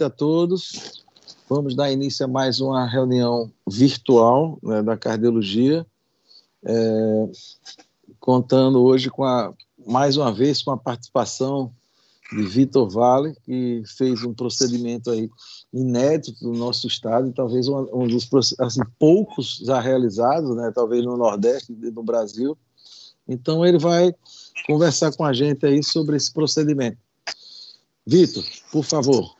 A todos. Vamos dar início a mais uma reunião virtual, né, da cardiologia, contando hoje mais uma vez com a participação de Vitor Vale, que fez um procedimento aí inédito do nosso estado, e talvez um dos poucos já realizados, né, talvez no Nordeste do Brasil. Então ele vai conversar com a gente aí sobre esse procedimento. Vitor, por favor.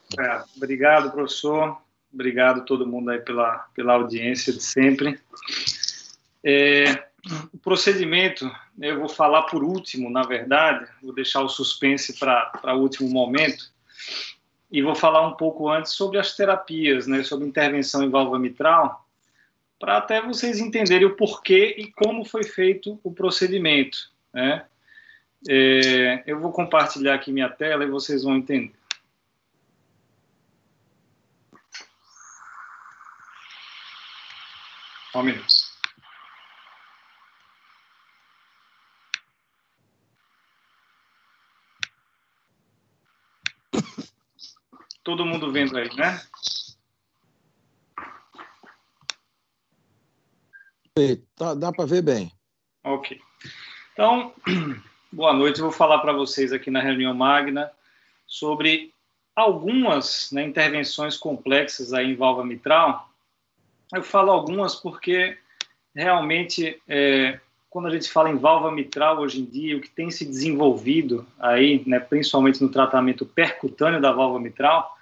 Obrigado, professor. Obrigado a todo mundo aí pela audiência de sempre. O procedimento, eu vou falar por último, na verdade, vou deixar o suspense para o último momento, e vou falar um pouco antes sobre as terapias, né, sobre intervenção em válvula mitral, para até vocês entenderem o porquê e como foi feito o procedimento, né? Eu vou compartilhar aqui minha tela e vocês vão entender. Um minuto. Todo mundo vendo aí, né? Dá para ver bem. Ok. Então, boa noite. Eu vou falar para vocês aqui na reunião magna sobre algumas, né, intervenções complexas aí em válvula mitral. Eu falo algumas porque realmente, quando a gente fala em válvula mitral hoje em dia, o que tem se desenvolvido aí, né, principalmente no tratamento percutâneo da válvula mitral,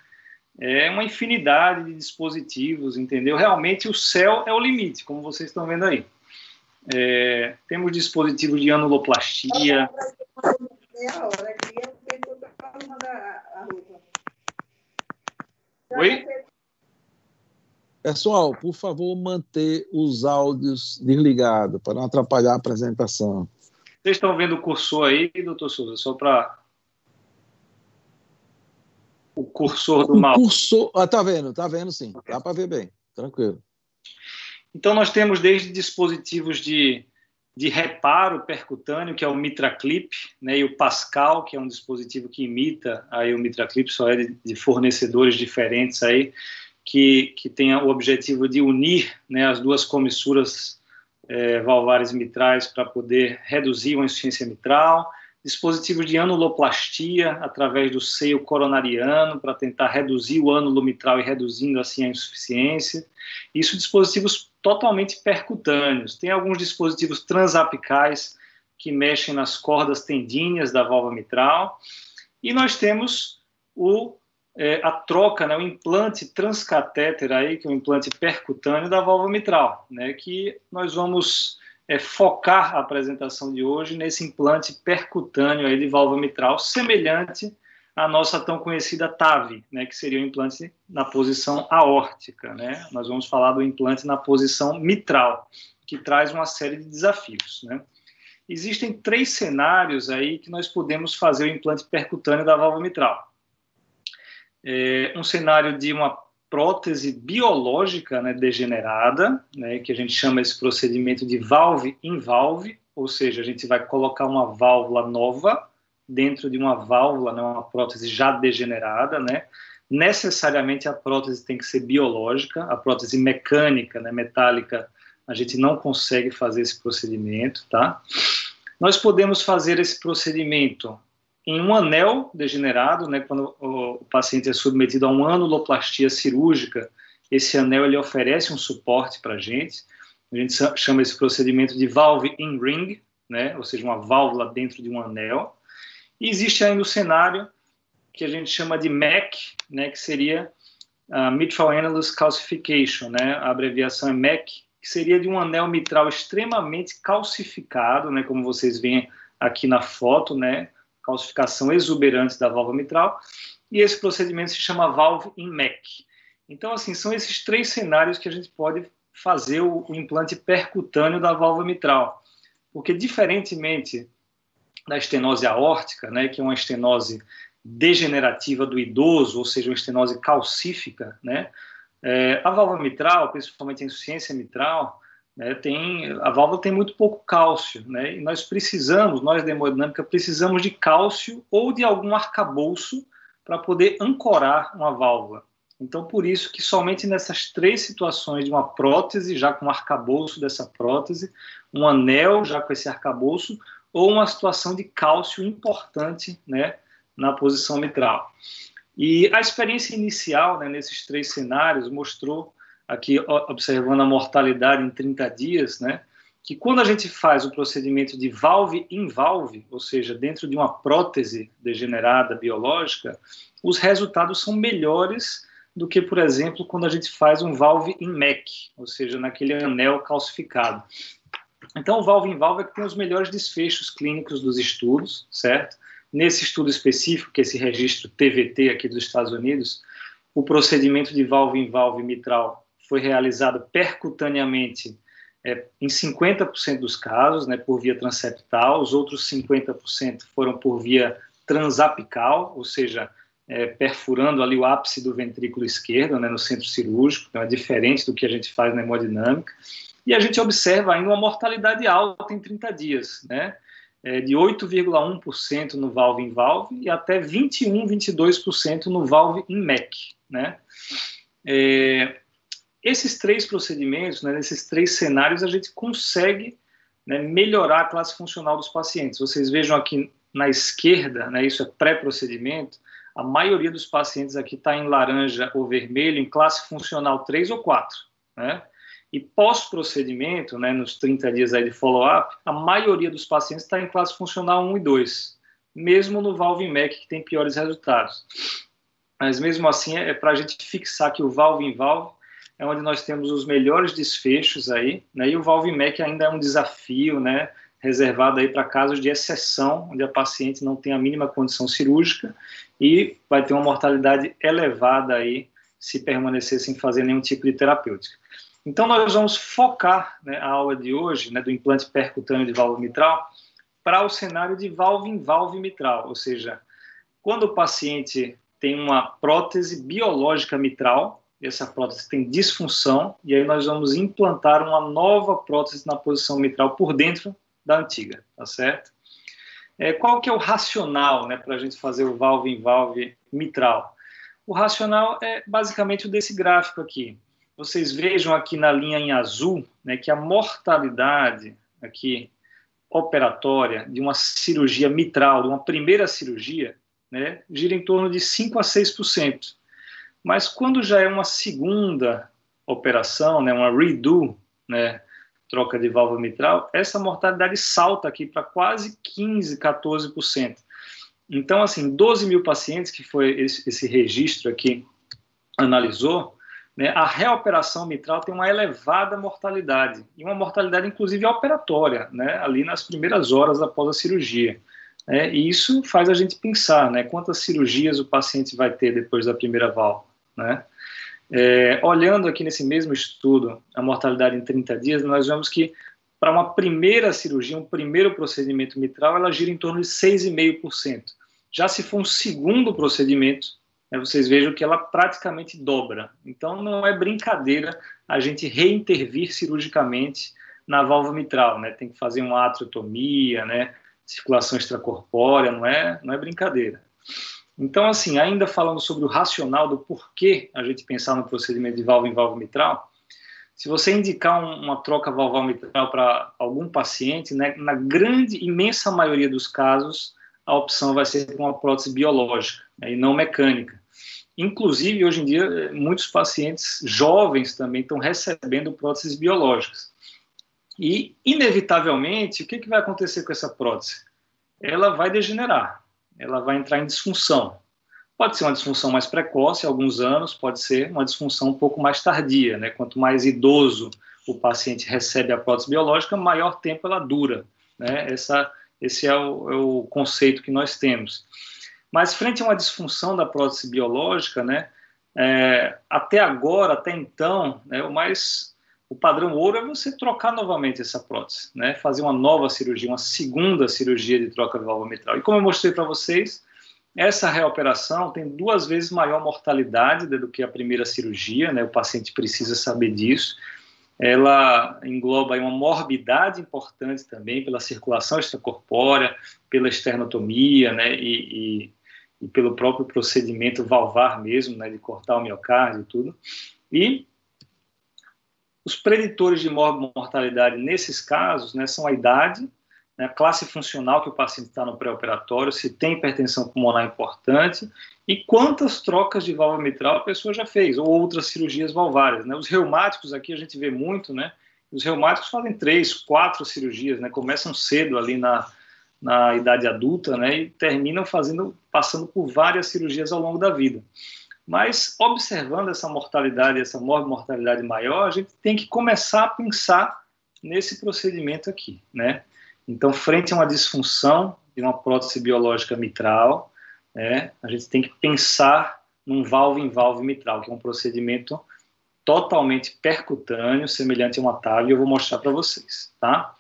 é uma infinidade de dispositivos, entendeu? Realmente o céu é o limite, como vocês estão vendo aí. Temos dispositivos de anuloplastia. Oi? Pessoal, por favor, manter os áudios desligados, para não atrapalhar a apresentação. Vocês estão vendo o cursor aí, doutor Souza? Só para... O cursor do mouse. Tá vendo sim. Dá para ver bem, tranquilo. Então, nós temos desde dispositivos de reparo percutâneo, que é o MitraClip, né, e o Pascal, que é um dispositivo que imita aí o MitraClip, só é de fornecedores diferentes aí, que tem o objetivo de unir, né, as duas comissuras valvares mitrais para poder reduzir uma insuficiência mitral, dispositivos de anuloplastia através do seio coronariano para tentar reduzir o ânulo mitral e reduzindo assim a insuficiência. Isso dispositivos totalmente percutâneos. Tem alguns dispositivos transapicais que mexem nas cordas tendíneas da válvula mitral. E nós temos a troca, né, o implante transcatéter aí, que é o implante percutâneo da válvula mitral, né, que nós vamos focar a apresentação de hoje nesse implante percutâneo aí de válvula mitral, semelhante à nossa tão conhecida TAV, né, que seria o implante na posição aórtica, né? Nós vamos falar do implante na posição mitral, que traz uma série de desafios, né? Existem 3 cenários aí que nós podemos fazer o implante percutâneo da válvula mitral. Um cenário de uma prótese biológica, né, degenerada, né, que a gente chama esse procedimento de valve in valve, ou seja, a gente vai colocar uma válvula nova dentro de uma válvula, né, uma prótese já degenerada, né? Necessariamente a prótese tem que ser biológica, a prótese mecânica, né, metálica, a gente não consegue fazer esse procedimento, tá? Nós podemos fazer esse procedimento em um anel degenerado, né, quando o paciente é submetido a uma anuloplastia cirúrgica, esse anel ele oferece um suporte para a gente chama esse procedimento de valve in ring, né, ou seja, uma válvula dentro de um anel. E existe ainda o cenário que a gente chama de MEC, né, que seria Mitral Annulus Calcification, né, a abreviação é MEC, que seria de um anel mitral extremamente calcificado, né, como vocês veem aqui na foto, né, calcificação exuberante da válvula mitral, e esse procedimento se chama valve in MEC. Então, assim, são esses 3 cenários que a gente pode fazer o implante percutâneo da válvula mitral, porque diferentemente da estenose aórtica, né, que é uma estenose degenerativa do idoso, ou seja, uma estenose calcífica, né, a válvula mitral, principalmente a insuficiência mitral, né, a válvula tem muito pouco cálcio, né, e nós da hemodinâmica precisamos de cálcio ou de algum arcabouço para poder ancorar uma válvula. Então, por isso que somente nessas 3 situações de uma prótese, já com o arcabouço dessa prótese, um anel já com esse arcabouço, ou uma situação de cálcio importante, né, na posição mitral. E a experiência inicial, né, nesses 3 cenários mostrou, aqui observando a mortalidade em 30 dias, né, que quando a gente faz o procedimento de valve in valve, ou seja, dentro de uma prótese degenerada biológica, os resultados são melhores do que, por exemplo, quando a gente faz um valve in MEC, ou seja, naquele anel calcificado. Então, o valve in valve é que tem os melhores desfechos clínicos dos estudos, certo? Nesse estudo específico, que é esse registro TVT aqui dos Estados Unidos, o procedimento de valve in valve mitral foi realizado percutaneamente em 50% dos casos, né, por via transeptal, os outros 50% foram por via transapical, ou seja, perfurando ali o ápice do ventrículo esquerdo, né, no centro cirúrgico, então é diferente do que a gente faz na hemodinâmica, e a gente observa ainda uma mortalidade alta em 30 dias, né, de 8,1% no valve in valve e até 21, 22% no valve in MEC, né. Esses 3 procedimentos, né, nesses 3 cenários, a gente consegue, né, melhorar a classe funcional dos pacientes. Vocês vejam aqui na esquerda, né, isso é pré-procedimento, a maioria dos pacientes aqui está em laranja ou vermelho, em classe funcional 3 ou 4. Né? E pós-procedimento, né, nos 30 dias aí de follow-up, a maioria dos pacientes está em classe funcional 1 e 2, mesmo no valve in MEC, que tem piores resultados. Mas mesmo assim, é para a gente fixar que o valve in valve é onde nós temos os melhores desfechos aí, né, e o valve in MEC ainda é um desafio, né, reservado aí para casos de exceção, onde a paciente não tem a mínima condição cirúrgica e vai ter uma mortalidade elevada aí se permanecer sem fazer nenhum tipo de terapêutica. Então, nós vamos focar, né, a aula de hoje, né, do implante percutâneo de válvula mitral para o cenário de valve in valve mitral, ou seja, quando o paciente tem uma prótese biológica mitral, essa prótese tem disfunção, e aí nós vamos implantar uma nova prótese na posição mitral por dentro da antiga, tá certo? Qual que é o racional, né, para a gente fazer o valve in valve mitral? O racional é basicamente o desse gráfico aqui. Vocês vejam aqui na linha em azul, né, que a mortalidade aqui operatória de uma cirurgia mitral, de uma primeira cirurgia, né, gira em torno de 5 a 6%. Mas quando já é uma segunda operação, né, uma redo, né, troca de válvula mitral, essa mortalidade salta aqui para quase 15, 14%. Então, assim, 12 mil pacientes, que foi esse registro aqui, analisou, né, a reoperação mitral tem uma elevada mortalidade, e uma mortalidade, inclusive, operatória, né, ali nas primeiras horas após a cirurgia. E isso faz a gente pensar, né, quantas cirurgias o paciente vai ter depois da primeira válvula, né? Olhando aqui nesse mesmo estudo, a mortalidade em 30 dias, nós vemos que para uma primeira cirurgia, um primeiro procedimento mitral, ela gira em torno de 6,5%. Já se for um segundo procedimento, né, vocês vejam que ela praticamente dobra. Então, não é brincadeira a gente reintervir cirurgicamente na válvula mitral, né? Tem que fazer uma atriotomia, né? Circulação extracorpórea, não é brincadeira. Então, assim, ainda falando sobre o racional do porquê a gente pensar no procedimento de válvula em válvula mitral, se você indicar uma troca valval mitral para algum paciente, né, na grande, imensa maioria dos casos, a opção vai ser com uma prótese biológica, né, e não mecânica. Inclusive, hoje em dia, muitos pacientes jovens também estão recebendo próteses biológicas. E, inevitavelmente, o que vai acontecer com essa prótese? Ela vai degenerar, ela vai entrar em disfunção. Pode ser uma disfunção mais precoce, alguns anos, pode ser uma disfunção um pouco mais tardia, né? Quanto mais idoso o paciente recebe a prótese biológica, maior tempo ela dura, né? Esse é o conceito que nós temos. Mas, frente a uma disfunção da prótese biológica, né, até agora, até então, né, o padrão ouro é você trocar novamente essa prótese, né, fazer uma nova cirurgia, uma segunda cirurgia de troca de válvula mitral. E como eu mostrei para vocês, essa reoperação tem 2 vezes maior mortalidade do que a primeira cirurgia, né, o paciente precisa saber disso. Ela engloba aí uma morbidade importante também pela circulação extracorpórea, pela esternotomia, né, e e pelo próprio procedimento valvar mesmo, né, de cortar o miocárdio e tudo. E os preditores de mortalidade nesses casos, né, são a idade, né, a classe funcional que o paciente está no pré-operatório, se tem hipertensão pulmonar importante e quantas trocas de válvula mitral a pessoa já fez, ou outras cirurgias valvárias, né? Os reumáticos aqui a gente vê muito, né? Os reumáticos fazem 3, 4 cirurgias, né? Começam cedo ali na idade adulta, né? E terminam passando por várias cirurgias ao longo da vida. Mas, observando essa mortalidade, essa morbimortalidade maior, a gente tem que começar a pensar nesse procedimento aqui, né? Então, frente a uma disfunção de uma prótese biológica mitral, né, a gente tem que pensar num valve-em-valve mitral, que é um procedimento totalmente percutâneo, semelhante a uma TAV, e eu vou mostrar para vocês, tá?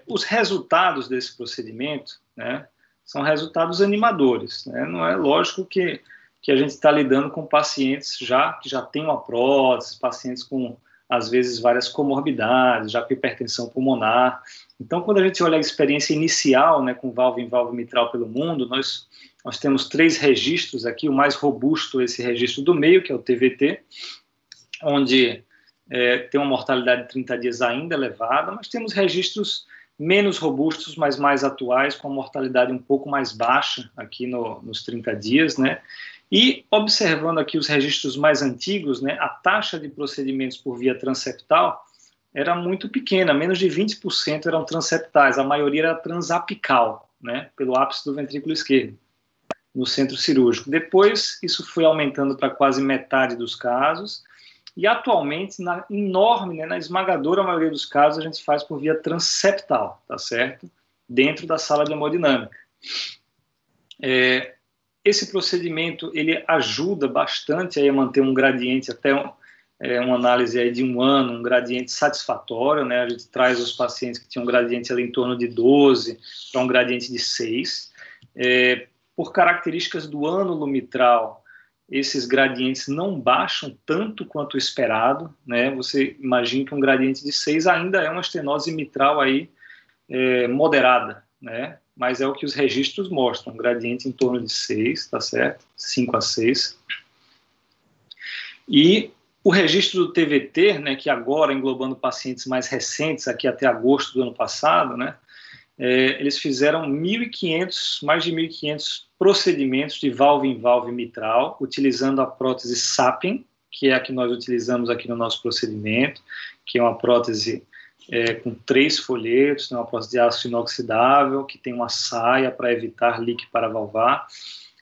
Os resultados desse procedimento, né, são resultados animadores, né? Não é lógico que a gente está lidando com pacientes que já têm uma prótese, pacientes com, às vezes, várias comorbidades, já com hipertensão pulmonar. Então, quando a gente olha a experiência inicial, né, com valve-em-valve mitral pelo mundo, nós temos 3 registros aqui, o mais robusto é esse registro do meio, que é o TVT, onde tem uma mortalidade de 30 dias ainda elevada, mas temos registros menos robustos, mas mais atuais, com a mortalidade um pouco mais baixa aqui nos 30 dias, né? E observando aqui os registros mais antigos, né, a taxa de procedimentos por via transeptal era muito pequena, menos de 20% eram transeptais, a maioria era transapical, né, pelo ápice do ventrículo esquerdo, no centro cirúrgico. Depois, isso foi aumentando para quase metade dos casos, e atualmente, na enorme, né, na esmagadora maioria dos casos, a gente faz por via transeptal, tá certo? Dentro da sala de hemodinâmica. Esse procedimento, ele ajuda bastante a manter um gradiente até uma análise aí de 1 ano, um gradiente satisfatório, né? A gente traz os pacientes que tinham um gradiente ali em torno de 12 para um gradiente de 6. Por características do ânulo mitral, esses gradientes não baixam tanto quanto o esperado, né? Você imagina que um gradiente de 6 ainda é uma estenose mitral aí moderada, né? Mas é o que os registros mostram, um gradiente em torno de 6, tá certo? 5 a 6. E o registro do TVT, né, que agora, englobando pacientes mais recentes, aqui até agosto do ano passado, né, eles fizeram mais de 1.500 procedimentos de valve-em-valve mitral, utilizando a prótese SAPIEN, que é a que nós utilizamos aqui no nosso procedimento, que é uma prótese com 3 folhetos, uma prótese de aço inoxidável, que tem uma saia para evitar leak para valvar.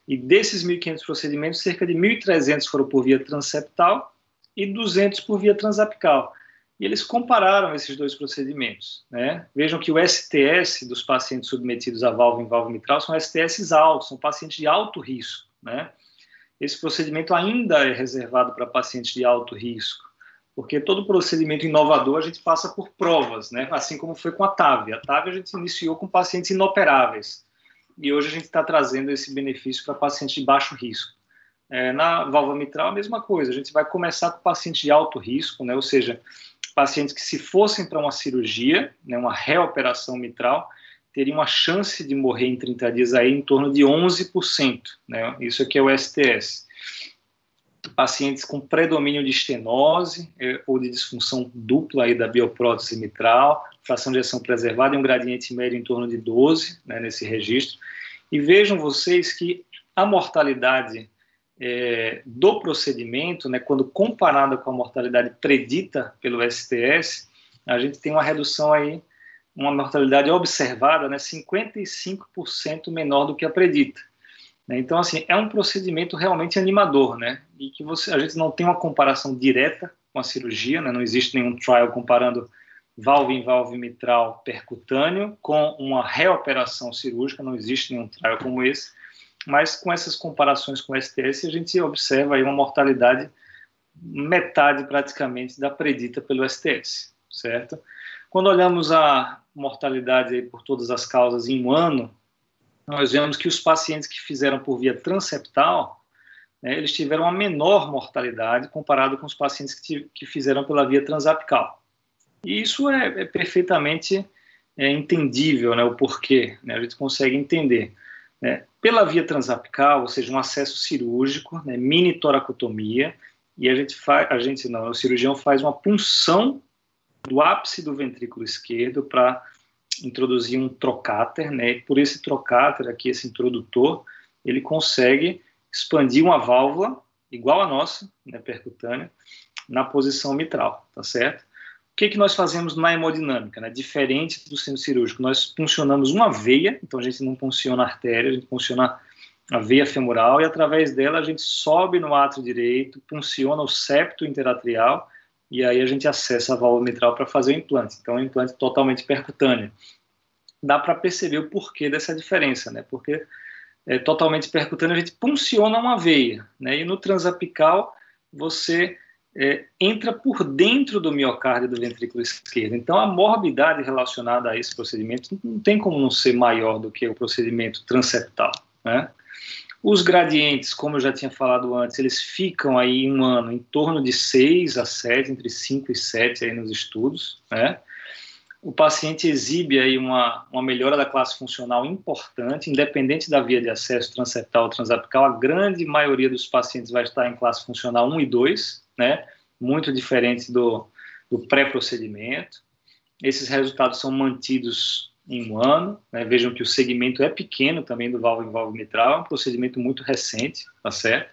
E desses 1.500 procedimentos, cerca de 1.300 foram por via transeptal e 200 por via transapical. E eles compararam esses 2 procedimentos, né? Vejam que o STS dos pacientes submetidos a valve-em-valve mitral são STS altos, são pacientes de alto risco, né? Esse procedimento ainda é reservado para pacientes de alto risco, porque todo procedimento inovador a gente passa por provas, né? Assim como foi com a TAV. A TAV a gente iniciou com pacientes inoperáveis, e hoje a gente está trazendo esse benefício para pacientes de baixo risco. Na válvula mitral, a mesma coisa, a gente vai começar com pacientes de alto risco, né? Ou seja, pacientes que, se fossem para uma cirurgia, né, uma reoperação mitral, teriam uma chance de morrer em 30 dias aí em torno de 11%, né? Isso aqui é o STS. Pacientes com predomínio de estenose ou de disfunção dupla aí da bioprótese mitral, fração de ejeção preservada e um gradiente médio em torno de 12, né, nesse registro. E vejam vocês que a mortalidade do procedimento, né, quando comparada com a mortalidade predita pelo STS, a gente tem uma redução aí, uma mortalidade observada, né, 55% menor do que a predita. Então, assim, é um procedimento realmente animador, né? E que a gente não tem uma comparação direta com a cirurgia, né? Não existe nenhum trial comparando valve-em-valve mitral percutâneo com uma reoperação cirúrgica, não existe nenhum trial como esse, mas com essas comparações com o STS, a gente observa aí uma mortalidade metade praticamente da predita pelo STS, certo? Quando olhamos a mortalidade aí por todas as causas em 1 ano, nós vemos que os pacientes que fizeram por via transeptal, né, eles tiveram uma menor mortalidade comparado com os pacientes que fizeram pela via transapical. E isso é perfeitamente entendível, né, o porquê, né, a gente consegue entender. né, pela via transapical, ou seja, um acesso cirúrgico, né, mini toracotomia, e o cirurgião faz uma punção do ápice do ventrículo esquerdo para introduzir um trocáter, né, e por esse trocáter aqui, esse introdutor, ele consegue expandir uma válvula igual a nossa, né, percutânea, na posição mitral, tá certo? O que nós fazemos na hemodinâmica, né? Diferente do centro cirúrgico, nós puncionamos uma veia, então a gente não punciona a artéria, a gente punciona a veia femoral e através dela a gente sobe no átrio direito, punciona o septo interatrial e aí a gente acessa a válvula mitral para fazer o implante. Então é um implante totalmente percutâneo. Dá para perceber o porquê dessa diferença, né? Porque totalmente percutâneo a gente punciona uma veia, né? E no transapical você entra por dentro do miocárdio do ventrículo esquerdo. Então, a morbidade relacionada a esse procedimento não tem como não ser maior do que o procedimento transeptal, né? Os gradientes, como eu já tinha falado antes, eles ficam aí em um ano em torno de 6 a 7, entre 5 e 7 aí nos estudos, né? O paciente exibe aí uma melhora da classe funcional importante, independente da via de acesso transeptal ou transapical. A grande maioria dos pacientes vai estar em classe funcional 1 e 2, né? Muito diferente do pré-procedimento. Esses resultados são mantidos em um ano, né? Vejam que o segmento é pequeno também do valvo em valvo mitral, é um procedimento muito recente, tá certo?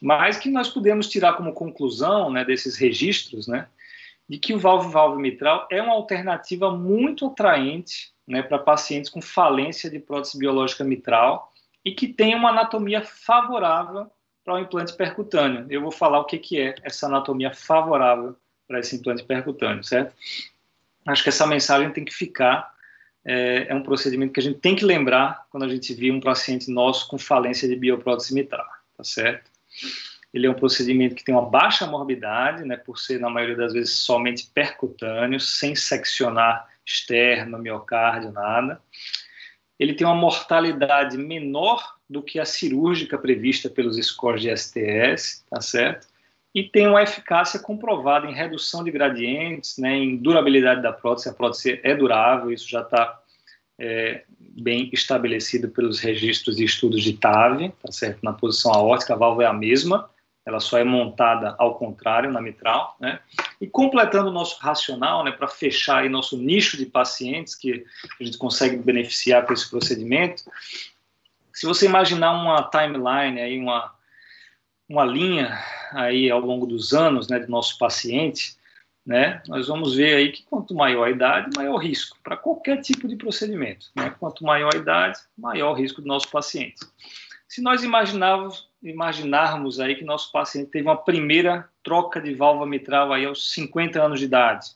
Mas que nós podemos tirar como conclusão, né, desses registros, né, de que o valvo em valvo mitral é uma alternativa muito atraente, né, para pacientes com falência de prótese biológica mitral e que tem uma anatomia favorável para o implante percutâneo. Eu vou falar o que é essa anatomia favorável para esse implante percutâneo, certo? Acho que essa mensagem tem que ficar. É um procedimento que a gente tem que lembrar quando a gente vê um paciente nosso com falência de bioprótese mitral, tá certo? Ele é um procedimento que tem uma baixa morbidade, né, por ser, na maioria das vezes, somente percutâneo, sem seccionar externo, miocárdio, nada. Ele tem uma mortalidade menor do que a cirúrgica prevista pelos scores de STS, tá certo? E tem uma eficácia comprovada em redução de gradientes, né, em durabilidade da prótese. A prótese é durável, isso já está bem estabelecido pelos registros de estudos de TAV, tá certo? Na posição aórtica, a válvula é a mesma, ela só é montada ao contrário na mitral, né? E completando o nosso racional, né, para fechar aí nosso nicho de pacientes que a gente consegue beneficiar com esse procedimento, se você imaginar uma timeline, aí uma linha aí ao longo dos anos, né, do nosso paciente, né, nós vamos ver aí que quanto maior a idade, maior o risco para qualquer tipo de procedimento, né? Quanto maior a idade, maior o risco do nosso paciente. Se nós imaginarmos aí que nosso paciente teve uma primeira troca de válvula mitral aí aos 50 anos de idade,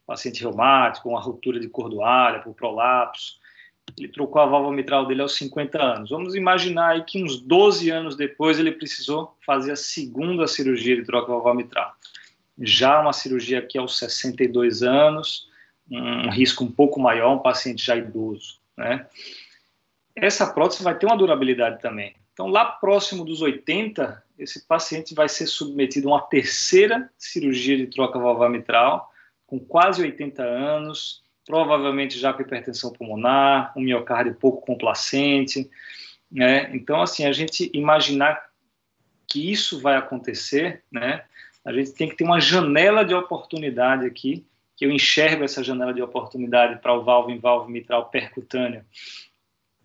paciente reumático, uma ruptura de cordoária por prolapso, ele trocou a válvula mitral dele aos 50 anos. Vamos imaginar aí que uns 12 anos depois ele precisou fazer a segunda cirurgia de troca de válvula mitral. Já uma cirurgia aqui aos 62 anos, um risco um pouco maior, um paciente já idoso, né? Essa prótese vai ter uma durabilidade também. Então, lá próximo dos 80, esse paciente vai ser submetido a uma terceira cirurgia de troca valvar mitral, com quase 80 anos, provavelmente já com hipertensão pulmonar, um miocárdio pouco complacente, né? Então, assim, a gente imaginar que isso vai acontecer, né? A gente tem que ter uma janela de oportunidade aqui, que eu enxergo essa janela de oportunidade para o valvo em valvo mitral percutâneo,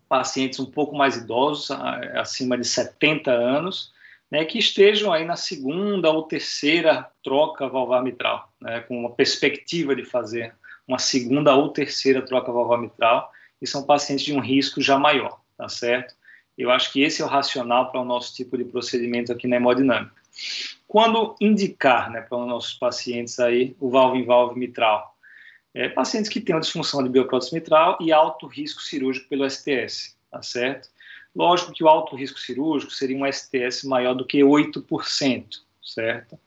pacientes um pouco mais idosos, acima de 70 anos, né, que estejam aí na segunda ou terceira troca valvar mitral, né, com uma perspectiva de fazer uma segunda ou terceira troca valvar mitral, e são pacientes de um risco já maior, tá certo? Eu acho que esse é o racional para o nosso tipo de procedimento aqui na hemodinâmica. Quando indicar, né, para os nossos pacientes aí o valvo em valvo mitral? Pacientes que tenham disfunção de bioprótese mitral e alto risco cirúrgico pelo STS, tá certo? Lógico que o alto risco cirúrgico seria um STS maior do que 8%, certo?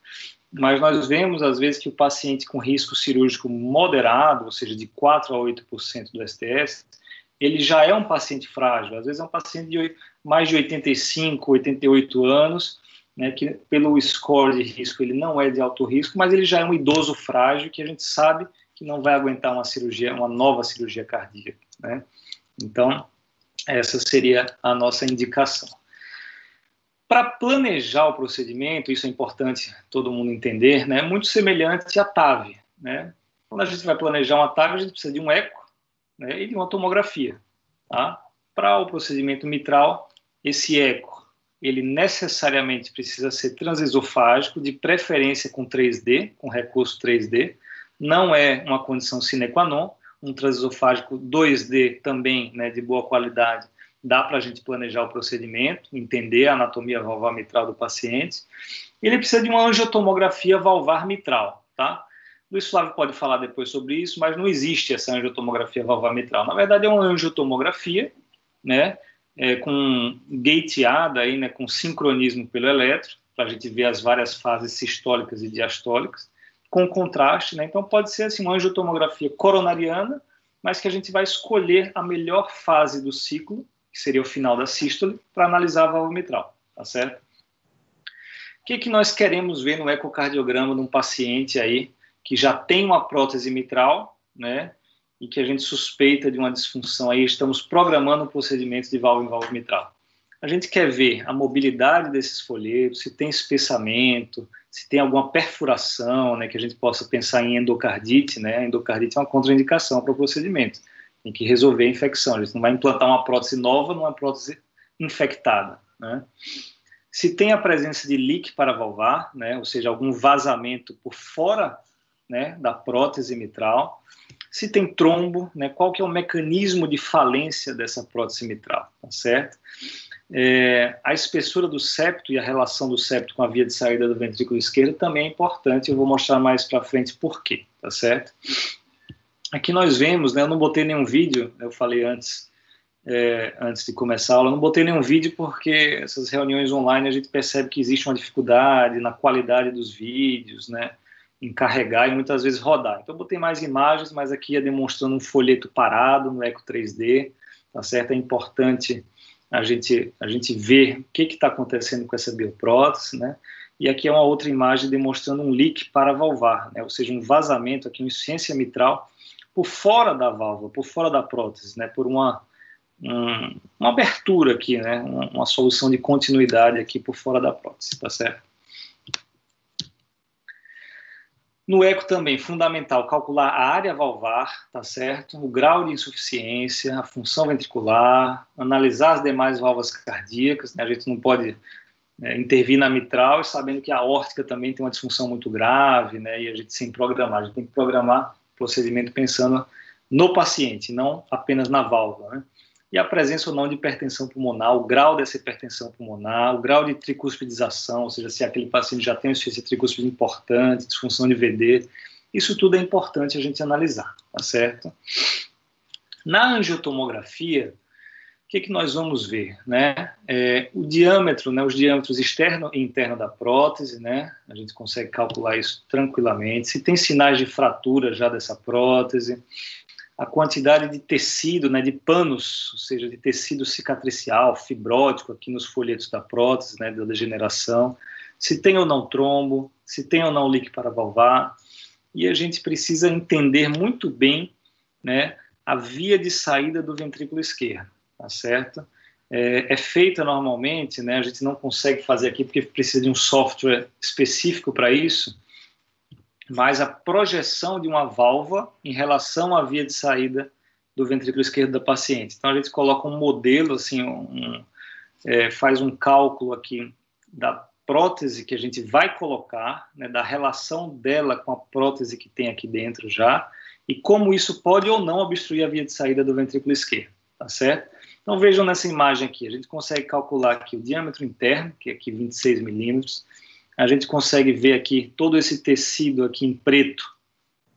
Mas nós vemos, às vezes, que o paciente com risco cirúrgico moderado, ou seja, de 4% a 8% do STS, ele já é um paciente frágil. Às vezes é um paciente de mais de 85, 88 anos, né, que pelo score de risco ele não é de alto risco, mas ele já é um idoso frágil que a gente sabe que não vai aguentar uma cirurgia, uma nova cirurgia cardíaca, né? Então, Essa seria a nossa indicação. Para planejar o procedimento, isso é importante todo mundo entender, né? É muito semelhante à TAV, né? Quando a gente vai planejar uma TAV, a gente precisa de um eco, né, e de uma tomografia. Tá? Para o procedimento mitral, esse eco, ele necessariamente precisa ser transesofágico, de preferência com 3D, com recurso 3D. Não é uma condição sine qua non. Um transesofágico 2D também, né, de boa qualidade, dá para a gente planejar o procedimento, entender a anatomia valvar mitral do paciente. Ele precisa de uma angiotomografia valvar mitral, tá? Luiz Flávio pode falar depois sobre isso, mas não existe essa angiotomografia valvar mitral. Na verdade, é uma angiotomografia, né, com gateada, aí, né, com sincronismo pelo eletro, para a gente ver as várias fases sistólicas e diastólicas, com contraste, né? Então pode ser assim, uma angiotomografia coronariana, mas que a gente vai escolher a melhor fase do ciclo, que seria o final da sístole, para analisar a válvula mitral, tá certo? O que nós queremos ver no ecocardiograma de um paciente aí que já tem uma prótese mitral, né, e que a gente suspeita de uma disfunção aí, estamos programando um procedimento de válvula em válvula mitral. A gente quer ver a mobilidade desses folhetos, se tem espessamento, se tem alguma perfuração, né, que a gente possa pensar em endocardite, né? Endocardite é uma contraindicação para o procedimento. Tem que resolver a infecção. A gente não vai implantar uma prótese nova numa prótese infectada, né? Se tem a presença de leak paravalvar, né, ou seja, algum vazamento por fora, né, da prótese mitral. Se tem trombo, né, qual que é o mecanismo de falência dessa prótese mitral, tá certo? A espessura do septo e a relação do septo com a via de saída do ventrículo esquerdo também é importante, eu vou mostrar mais para frente por quê, tá certo? Aqui nós vemos, né, eu não botei nenhum vídeo, eu falei antes de começar a aula, eu não botei nenhum vídeo porque essas reuniões online a gente percebe que existe uma dificuldade na qualidade dos vídeos, né, em carregar e muitas vezes rodar. Então eu botei mais imagens, mas aqui é demonstrando um folheto parado no Eco 3D, tá certo? É importante a gente ver o que está acontecendo com essa bioprótese, né? E aqui é uma outra imagem demonstrando um leak paravalvar, né? Ou seja, um vazamento aqui, uma insuficiência mitral por fora da válvula, por fora da prótese, né? Por uma abertura aqui, né? Uma solução de continuidade aqui por fora da prótese, tá certo? No eco também, fundamental, calcular a área valvar, tá certo? O grau de insuficiência, a função ventricular, analisar as demais válvulas cardíacas, né? A gente não pode intervir na mitral sabendo que a aórtica também tem uma disfunção muito grave, né? E a gente sem programar, a gente tem que programar o procedimento pensando no paciente, não apenas na válvula, né? E a presença ou não de hipertensão pulmonar, o grau dessa hipertensão pulmonar, o grau de tricuspidização, ou seja, se aquele paciente já tem uma insuficiência tricúspide importante, disfunção de VD, isso tudo é importante a gente analisar, tá certo? Na angiotomografia, o que nós vamos ver, né? O diâmetro, né, os diâmetros externo e interno da prótese, né? A gente consegue calcular isso tranquilamente. Se tem sinais de fratura já dessa prótese, a quantidade de tecido, né, de panos, ou seja, de tecido cicatricial, fibrótico aqui nos folhetos da prótese, né, da degeneração, se tem ou não trombo, se tem ou não leak paravalvar, e a gente precisa entender muito bem, né, a via de saída do ventrículo esquerdo, tá certo? É feita normalmente, né, a gente não consegue fazer aqui porque precisa de um software específico para isso, mas a projeção de uma válvula em relação à via de saída do ventrículo esquerdo da paciente. Então a gente coloca um modelo, assim, faz um cálculo aqui da prótese que a gente vai colocar, né, da relação dela com a prótese que tem aqui dentro já, e como isso pode ou não obstruir a via de saída do ventrículo esquerdo, tá certo? Então vejam nessa imagem aqui, a gente consegue calcular aqui o diâmetro interno, que é aqui 26 milímetros, a gente consegue ver aqui todo esse tecido aqui em preto,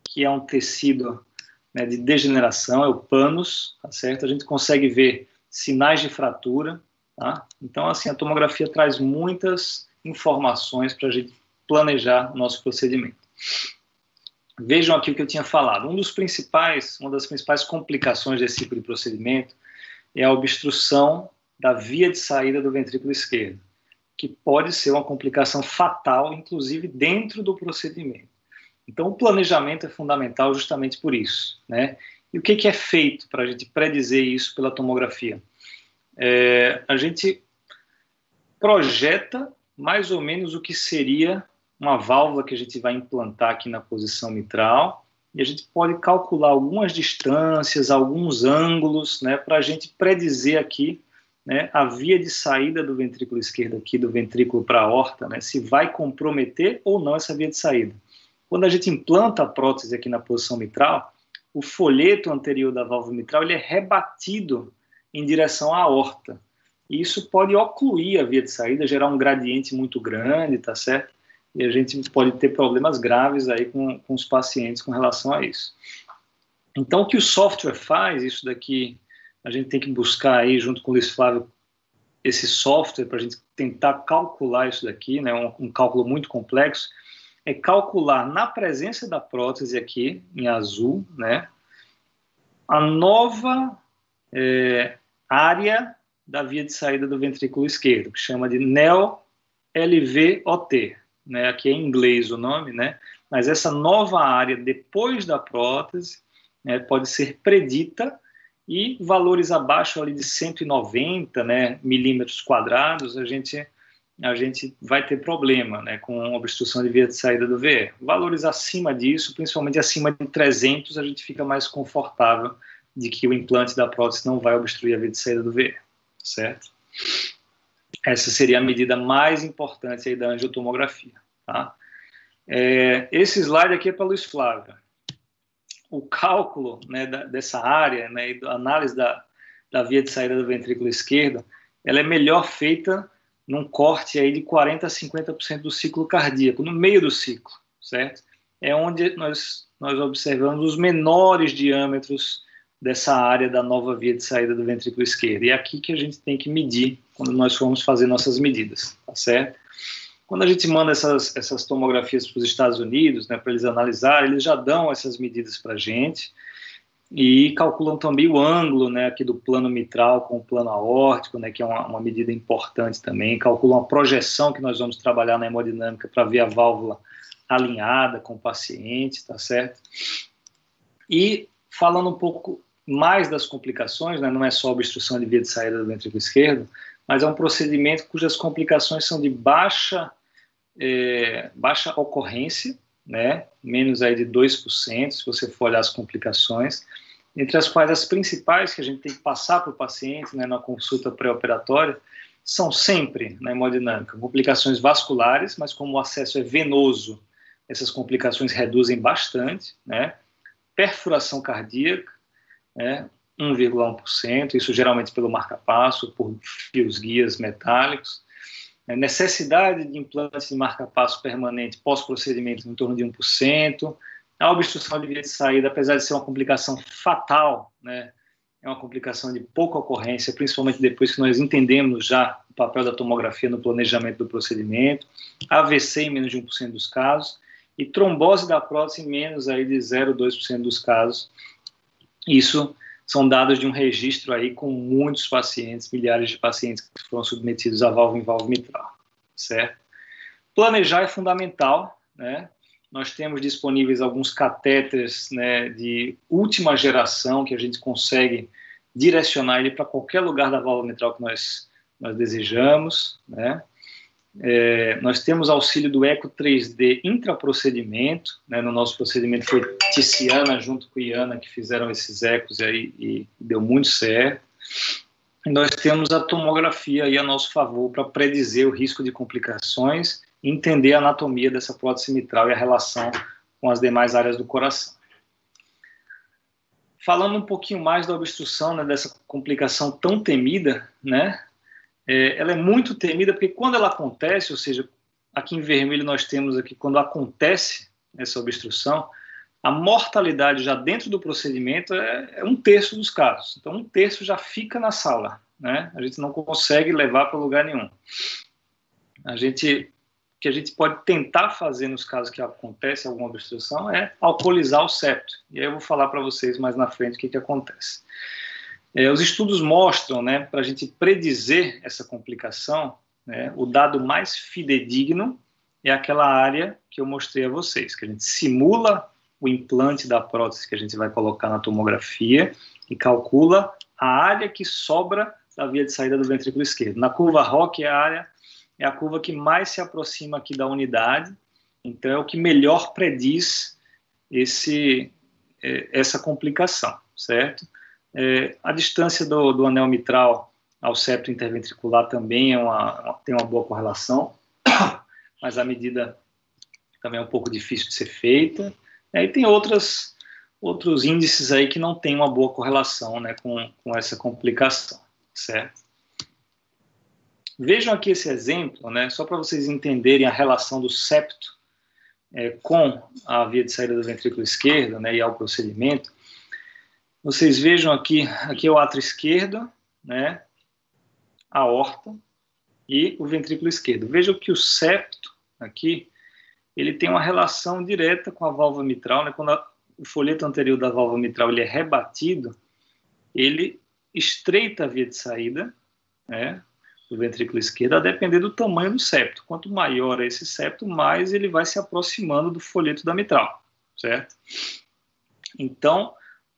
que é um tecido, né, de degeneração, é o pânus, tá certo? A gente consegue ver sinais de fratura, tá? Então, assim, a tomografia traz muitas informações para a gente planejar o nosso procedimento. Vejam aqui o que eu tinha falado. Uma das principais complicações desse tipo de procedimento é a obstrução da via de saída do ventrículo esquerdo, que pode ser uma complicação fatal, inclusive dentro do procedimento. Então, o planejamento é fundamental justamente por isso, né? E o que é feito para a gente predizer isso pela tomografia? a gente projeta mais ou menos o que seria uma válvula que a gente vai implantar aqui na posição mitral, e a gente pode calcular algumas distâncias, alguns ângulos, né, para a gente predizer aqui, né, a via de saída do ventrículo esquerdo aqui, do ventrículo para a aorta, né, se vai comprometer ou não essa via de saída. Quando a gente implanta a prótese aqui na posição mitral, o folheto anterior da válvula mitral ele é rebatido em direção à aorta. E isso pode ocluir a via de saída, gerar um gradiente muito grande, tá certo? E a gente pode ter problemas graves aí com os pacientes com relação a isso. Então, o que o software faz, isso daqui, a gente tem que buscar aí, junto com o Luiz Flávio, esse software para a gente tentar calcular isso daqui, né, um cálculo muito complexo, é calcular na presença da prótese aqui, em azul, né, a nova área da via de saída do ventrículo esquerdo, que chama de NEO-LVOT, né, aqui é em inglês o nome, né, mas essa nova área depois da prótese, né, pode ser predita, e valores abaixo ali de 190, né, milímetros quadrados, a gente vai ter problema, né, com obstrução de via de saída do VE. Valores acima disso, principalmente acima de 300, a gente fica mais confortável de que o implante da prótese não vai obstruir a via de saída do VE, certo? Essa seria a medida mais importante aí da angiotomografia, tá? Esse slide aqui é para Luiz Flávio. O cálculo, né, dessa área, né, e a análise da via de saída do ventrículo esquerdo, ela é melhor feita num corte aí de 40% a 50% do ciclo cardíaco, no meio do ciclo, certo? É onde nós observamos os menores diâmetros dessa área da nova via de saída do ventrículo esquerdo. E é aqui que a gente tem que medir quando nós formos fazer nossas medidas, tá certo? Quando a gente manda essas tomografias para os Estados Unidos, né, para eles analisarem, eles já dão essas medidas para a gente e calculam também o ângulo, né, aqui do plano mitral com o plano aórtico, né, que é uma medida importante também. Calculam a projeção que nós vamos trabalhar na hemodinâmica para ver a válvula alinhada com o paciente, tá certo? E falando um pouco mais das complicações, né, não é só obstrução de via de saída do ventrículo esquerdo, mas é um procedimento cujas complicações são de baixa ocorrência, né, menos aí de 2%, se você for olhar as complicações, entre as quais as principais que a gente tem que passar para o paciente, né, na consulta pré-operatória, são sempre, na hemodinâmica, complicações vasculares, mas como o acesso é venoso, essas complicações reduzem bastante, né, perfuração cardíaca, né, 1,1%, isso geralmente pelo marca-passo, por fios guias metálicos, necessidade de implante de marca-passo permanente pós-procedimento em torno de 1%, a obstrução de via de saída, apesar de ser uma complicação fatal, né, é uma complicação de pouca ocorrência, principalmente depois que nós entendemos já o papel da tomografia no planejamento do procedimento, AVC em menos de 1% dos casos, e trombose da prótese em menos aí de 0,2% dos casos. Isso são dados de um registro aí com muitos pacientes, milhares de pacientes que foram submetidos a válvula em válvula mitral, certo? Planejar é fundamental, né? Nós temos disponíveis alguns catéteres, né, de última geração que a gente consegue direcionar ele para qualquer lugar da válvula mitral que nós desejamos, né? Nós temos auxílio do eco 3D intraprocedimento, né? No nosso procedimento foi Tiziana junto com Iana que fizeram esses ecos aí, e deu muito certo. E nós temos a tomografia aí a nosso favor para predizer o risco de complicações e entender a anatomia dessa prótese mitral e a relação com as demais áreas do coração. Falando um pouquinho mais da obstrução, né, dessa complicação tão temida, né? Ela é muito temida porque quando ela acontece, ou seja, aqui em vermelho nós temos aqui quando acontece essa obstrução, a mortalidade já dentro do procedimento é 1/3 dos casos. Então 1/3 já fica na sala, né? A gente não consegue levar para lugar nenhum. O que a gente pode tentar fazer nos casos que acontece alguma obstrução é alcoolizar o septo. E aí eu vou falar para vocês mais na frente o que acontece. Os estudos mostram, né, para a gente predizer essa complicação, né, o dado mais fidedigno é aquela área que eu mostrei a vocês, que a gente simula o implante da prótese que a gente vai colocar na tomografia e calcula a área que sobra da via de saída do ventrículo esquerdo. Na curva ROC é a curva que mais se aproxima aqui da unidade, então é o que melhor prediz essa complicação, certo? A distância do anel mitral ao septo interventricular também tem uma boa correlação, mas a medida também é um pouco difícil de ser feita. E tem outros índices aí que não tem uma boa correlação, né, com essa complicação, certo? Vejam aqui esse exemplo, né, só para vocês entenderem a relação do septo com a via de saída do ventrículo esquerdo, né, e ao procedimento. Vocês vejam aqui é o átrio esquerdo, né, a aorta e o ventrículo esquerdo. Vejam que o septo aqui, ele tem uma relação direta com a válvula mitral, né? Quando o folheto anterior da válvula mitral ele é rebatido, ele estreita a via de saída, né, do ventrículo esquerdo, a depender do tamanho do septo. Quanto maior é esse septo, mais ele vai se aproximando do folheto da mitral, certo? Então,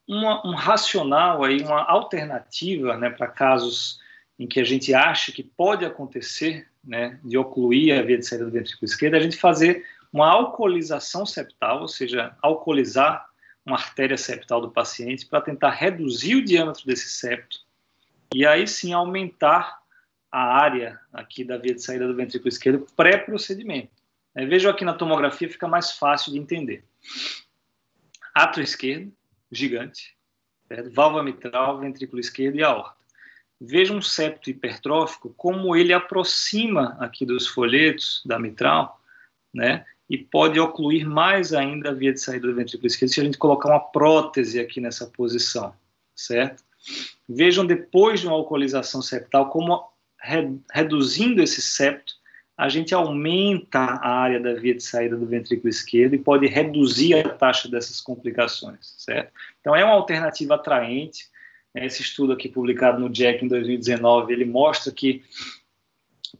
um racional aí, uma alternativa, né, para casos em que a gente acha que pode acontecer, né, de ocluir a via de saída do ventrículo esquerdo, é a gente fazer uma alcoolização septal, ou seja, alcoolizar uma artéria septal do paciente para tentar reduzir o diâmetro desse septo e aí sim aumentar a área aqui da via de saída do ventrículo esquerdo pré-procedimento. Vejam aqui na tomografia, fica mais fácil de entender. Átrio esquerdo, gigante, certo? Válvula mitral, ventrículo esquerdo e aorta. Vejam um septo hipertrófico, como ele aproxima aqui dos folhetos da mitral, né? E pode ocluir mais ainda a via de saída do ventrículo esquerdo se a gente colocar uma prótese aqui nessa posição, certo? Vejam depois de uma alcoolização septal, como reduzindo esse septo, a gente aumenta a área da via de saída do ventrículo esquerdo e pode reduzir a taxa dessas complicações, certo? Então é uma alternativa atraente. Esse estudo aqui publicado no JACC em 2019, ele mostra que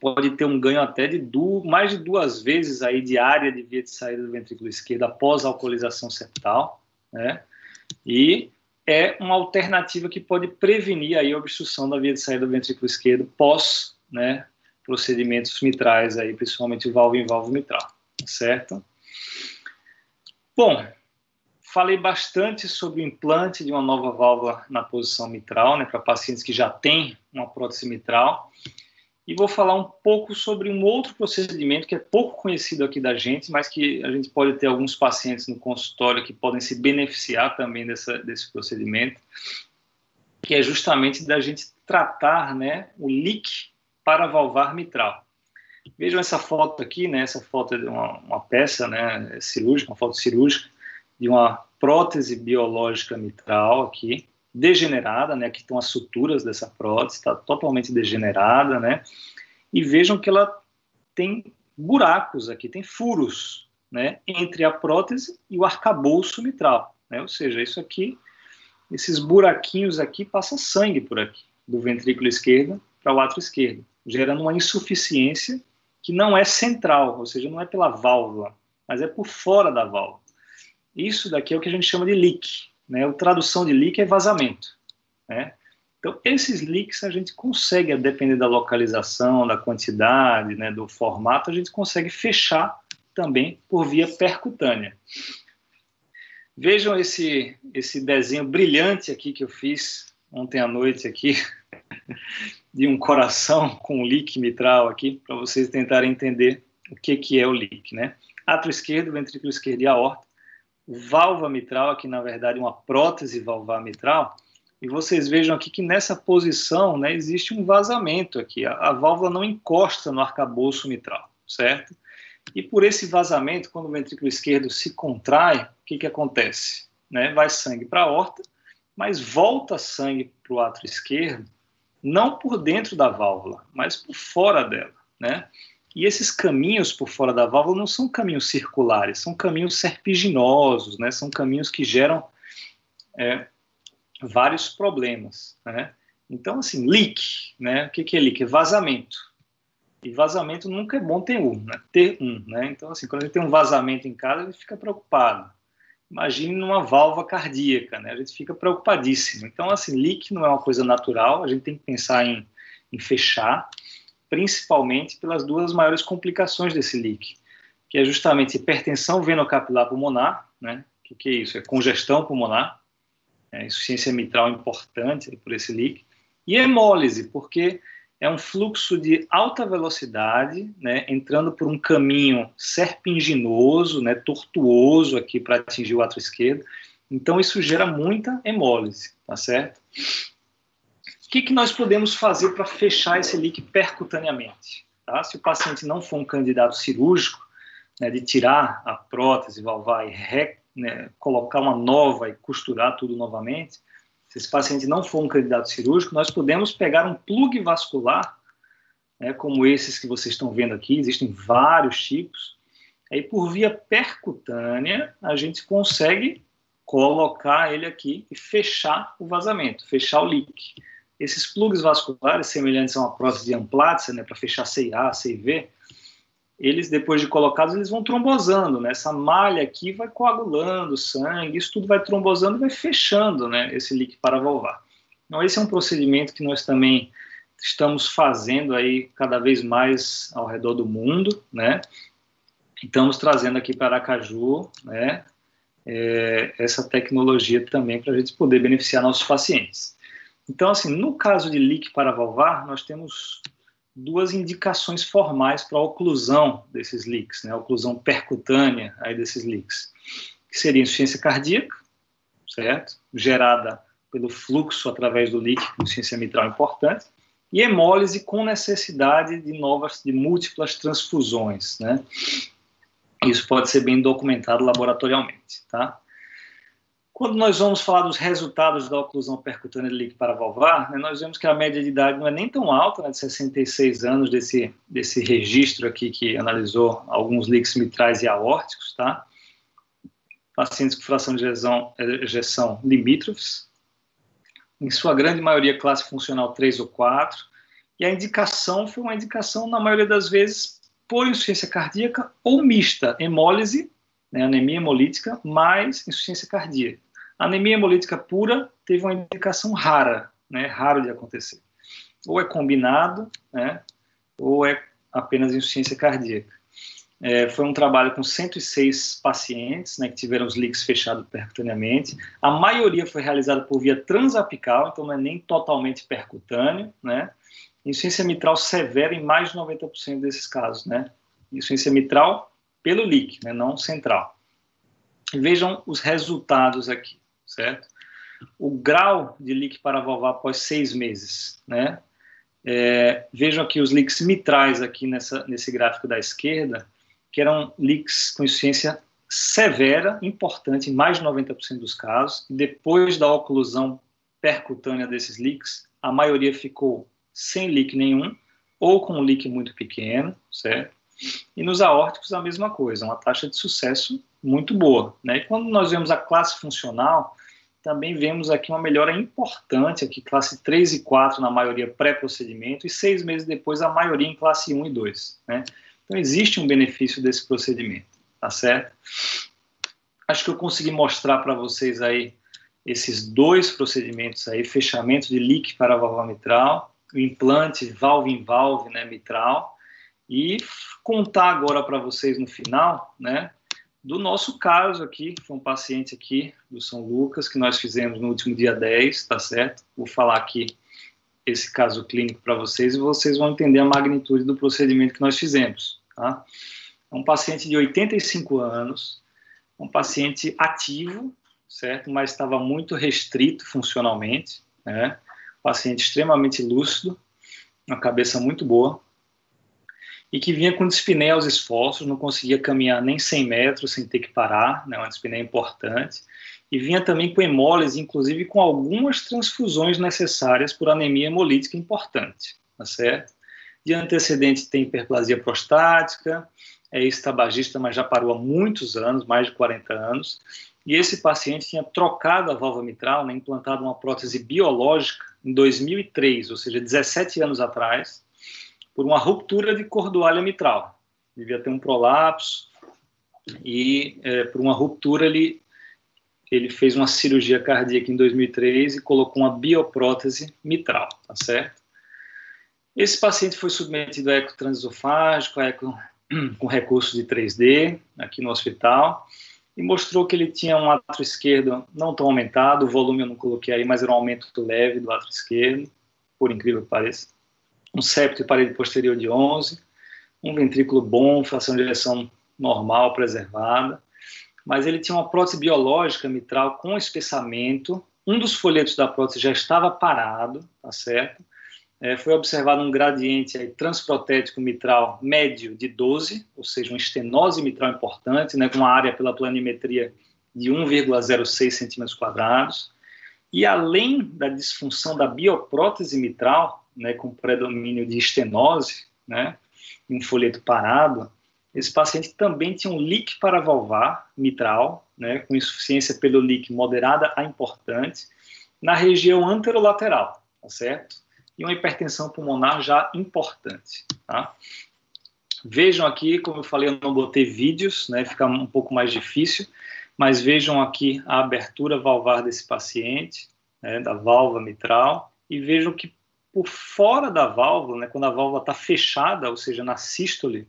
pode ter um ganho até de mais de 2 vezes aí de área de via de saída do ventrículo esquerdo após a alcoolização septal, né? E é uma alternativa que pode prevenir aí a obstrução da via de saída do ventrículo esquerdo pós, né, procedimentos mitrais, aí, principalmente válvula em válvula mitral, certo? Bom, falei bastante sobre o implante de uma nova válvula na posição mitral, né, para pacientes que já têm uma prótese mitral. E vou falar um pouco sobre um outro procedimento que é pouco conhecido aqui da gente, mas que a gente pode ter alguns pacientes no consultório que podem se beneficiar também desse procedimento, que é justamente da gente tratar, né, o leak paravalvar mitral. Vejam essa foto aqui, né, essa foto é de uma peça, né, cirúrgica, uma foto cirúrgica de uma prótese biológica mitral aqui, degenerada, né? Aqui estão as suturas dessa prótese, está totalmente degenerada, né? E vejam que ela tem buracos aqui, tem furos, né? Entre a prótese e o arcabouço mitral, né? Ou seja, isso aqui, esses buraquinhos aqui, passa sangue por aqui, do ventrículo esquerdo para o átrio esquerdo, gerando uma insuficiência que não é central, ou seja, não é pela válvula, mas é por fora da válvula. Isso daqui é o que a gente chama de leak, né? A tradução de leak é vazamento, né? Então, esses leaks a gente consegue, a depender da localização, da quantidade, né, do formato, a gente consegue fechar também por via percutânea. Vejam esse desenho brilhante aqui que eu fiz ontem à noite aqui, de um coração com leak mitral aqui, para vocês tentarem entender o que é o leak, né? Átrio esquerdo, ventrículo esquerdo e aorta. Válvula mitral, aqui na verdade uma prótese valvar mitral, e vocês vejam aqui que nessa posição, né, existe um vazamento aqui, a válvula não encosta no arcabouço mitral, certo? E por esse vazamento, quando o ventrículo esquerdo se contrai, o que acontece? Né? Vai sangue para a aorta, mas volta sangue para o átrio esquerdo, não por dentro da válvula, mas por fora dela, né? E esses caminhos por fora da válvula não são caminhos circulares, são caminhos serpiginosos, né? São caminhos que geram vários problemas, né? Então, assim, leak, né? O que é leak? É vazamento. E vazamento nunca é bom ter um, né? Então, assim, quando a gente tem um vazamento em casa, a gente fica preocupado. Imagine numa válvula cardíaca, né? A gente fica preocupadíssimo. Então, assim, leak não é uma coisa natural, a gente tem que pensar em fechar, principalmente pelas duas maiores complicações desse leak, que é justamente hipertensão venocapilar pulmonar, né? O que é isso? É congestão pulmonar, insuficiência mitral importante por esse leak, e hemólise, porque é um fluxo de alta velocidade, né, entrando por um caminho serpinginoso, né, tortuoso aqui para atingir o átrio esquerdo. Então isso gera muita hemólise, tá certo? O que nós podemos fazer para fechar esse leak percutaneamente? Tá? Se o paciente não for um candidato cirúrgico, né, de tirar a prótese valvar e colocar uma nova e costurar tudo novamente, se esse paciente não for um candidato cirúrgico, nós podemos pegar um plug vascular, né, como esses que vocês estão vendo aqui, existem vários tipos, aí por via percutânea a gente consegue colocar ele aqui e fechar o vazamento, fechar o leak. Esses plugs vasculares, semelhantes a uma prótese de Amplatzer, né, para fechar CIA, CIV, eles, depois de colocados, eles vão trombosando, né? Essa malha aqui vai coagulando sangue, isso tudo vai trombosando e vai fechando, né, esse leak paravalvar. Então, esse é um procedimento que nós também estamos fazendo aí cada vez mais ao redor do mundo, né? Estamos trazendo aqui para Aracaju, né, essa tecnologia também para a gente poder beneficiar nossos pacientes. Então, assim, no caso de leak paravalvar, nós temos duas indicações formais para a oclusão desses leaks, né, a oclusão percutânea aí desses leaks, que seria insuficiência cardíaca, certo? Gerada pelo fluxo através do leak, insuficiência mitral importante, e hemólise com necessidade de múltiplas transfusões, né? Isso pode ser bem documentado laboratorialmente, tá? Quando nós vamos falar dos resultados da oclusão percutânea de leak paravalvar, né, nós vemos que a média de idade não é nem tão alta, né, de 66 anos desse registro aqui que analisou alguns leaks mitrais e aórticos, tá? Pacientes com fração de ejeção limítrofes, em sua grande maioria classe funcional 3 ou 4, e a indicação foi uma indicação, na maioria das vezes, por insuficiência cardíaca ou mista, hemólise, né, anemia hemolítica, mais insuficiência cardíaca. A anemia hemolítica pura teve uma indicação rara, né, raro de acontecer. Ou é combinado, né, ou é apenas insuficiência cardíaca. Foi um trabalho com 106 pacientes, né, que tiveram os leaks fechados percutaneamente. A maioria foi realizada por via transapical, então não é nem totalmente percutâneo, né. Insuficiência mitral severa em mais de 90% desses casos, né. Insuficiência mitral pelo leak, né, não central. E vejam os resultados aqui, certo? O grau de leak paravalvar após 6 meses, né? Vejam aqui os leaks mitrais aqui nesse gráfico da esquerda, que eram leaks com insuficiência severa, importante, em mais de 90% dos casos. Depois da oclusão percutânea desses leaks, a maioria ficou sem leak nenhum, ou com um leak muito pequeno, certo? E nos aórticos a mesma coisa, uma taxa de sucesso muito boa, né? E quando nós vemos a classe funcional, também vemos aqui uma melhora importante, aqui classe 3 e 4 na maioria pré-procedimento, e 6 meses depois a maioria em classe 1 e 2, né? Então existe um benefício desse procedimento, tá certo? Acho que eu consegui mostrar para vocês aí esses dois procedimentos aí, fechamento de leak para a válvula mitral, o implante valve em valve, né, mitral, e contar agora para vocês no final, né, do nosso caso aqui, foi um paciente aqui do São Lucas, que nós fizemos no último dia 10, tá certo? Vou falar aqui esse caso clínico para vocês e vocês vão entender a magnitude do procedimento que nós fizemos, tá? É um paciente de 85 anos, um paciente ativo, certo? Mas estava muito restrito funcionalmente, né? Paciente extremamente lúcido, uma cabeça muito boa, e que vinha com dispneia aos esforços, não conseguia caminhar nem 100 metros sem ter que parar, né, uma dispneia importante, e vinha também com hemólise, inclusive com algumas transfusões necessárias por anemia hemolítica importante, tá certo? De antecedente tem hiperplasia prostática, é ex-tabagista, mas já parou há muitos anos, mais de 40 anos, e esse paciente tinha trocado a válvula mitral, né, implantado uma prótese biológica em 2003, ou seja, 17 anos atrás, por uma ruptura de cordoalha mitral. Devia ter um prolapso e por uma ruptura ele ele fez uma cirurgia cardíaca em 2003 e colocou uma bioprótese mitral, tá certo? Esse paciente foi submetido a eco transesofágico, a eco com recurso de 3D, aqui no hospital, e mostrou que ele tinha um átrio esquerdo não tão aumentado, o volume eu não coloquei aí, mas era um aumento leve do átrio esquerdo, por incrível que pareça. Um septo e parede posterior de 11, um ventrículo bom, fração de ejeção normal, preservada, mas ele tinha uma prótese biológica mitral com espessamento, um dos folhetos da prótese já estava parado, tá certo? Foi observado um gradiente aí, transprotético mitral médio de 12, ou seja, uma estenose mitral importante, né, com uma área pela planimetria de 1,06 centímetros quadrados. E além da disfunção da bioprótese mitral, né, com predomínio de estenose, né, em um folheto parado, esse paciente também tinha um leak paravalvar mitral, né, com insuficiência pelo leak moderada a importante, na região anterolateral, tá certo? E uma hipertensão pulmonar já importante, tá? Vejam aqui, como eu falei, eu não botei vídeos, né, fica um pouco mais difícil, mas vejam aqui a abertura valvar desse paciente, né, da válvula mitral, e vejam que por fora da válvula, né, quando a válvula está fechada, ou seja, na sístole,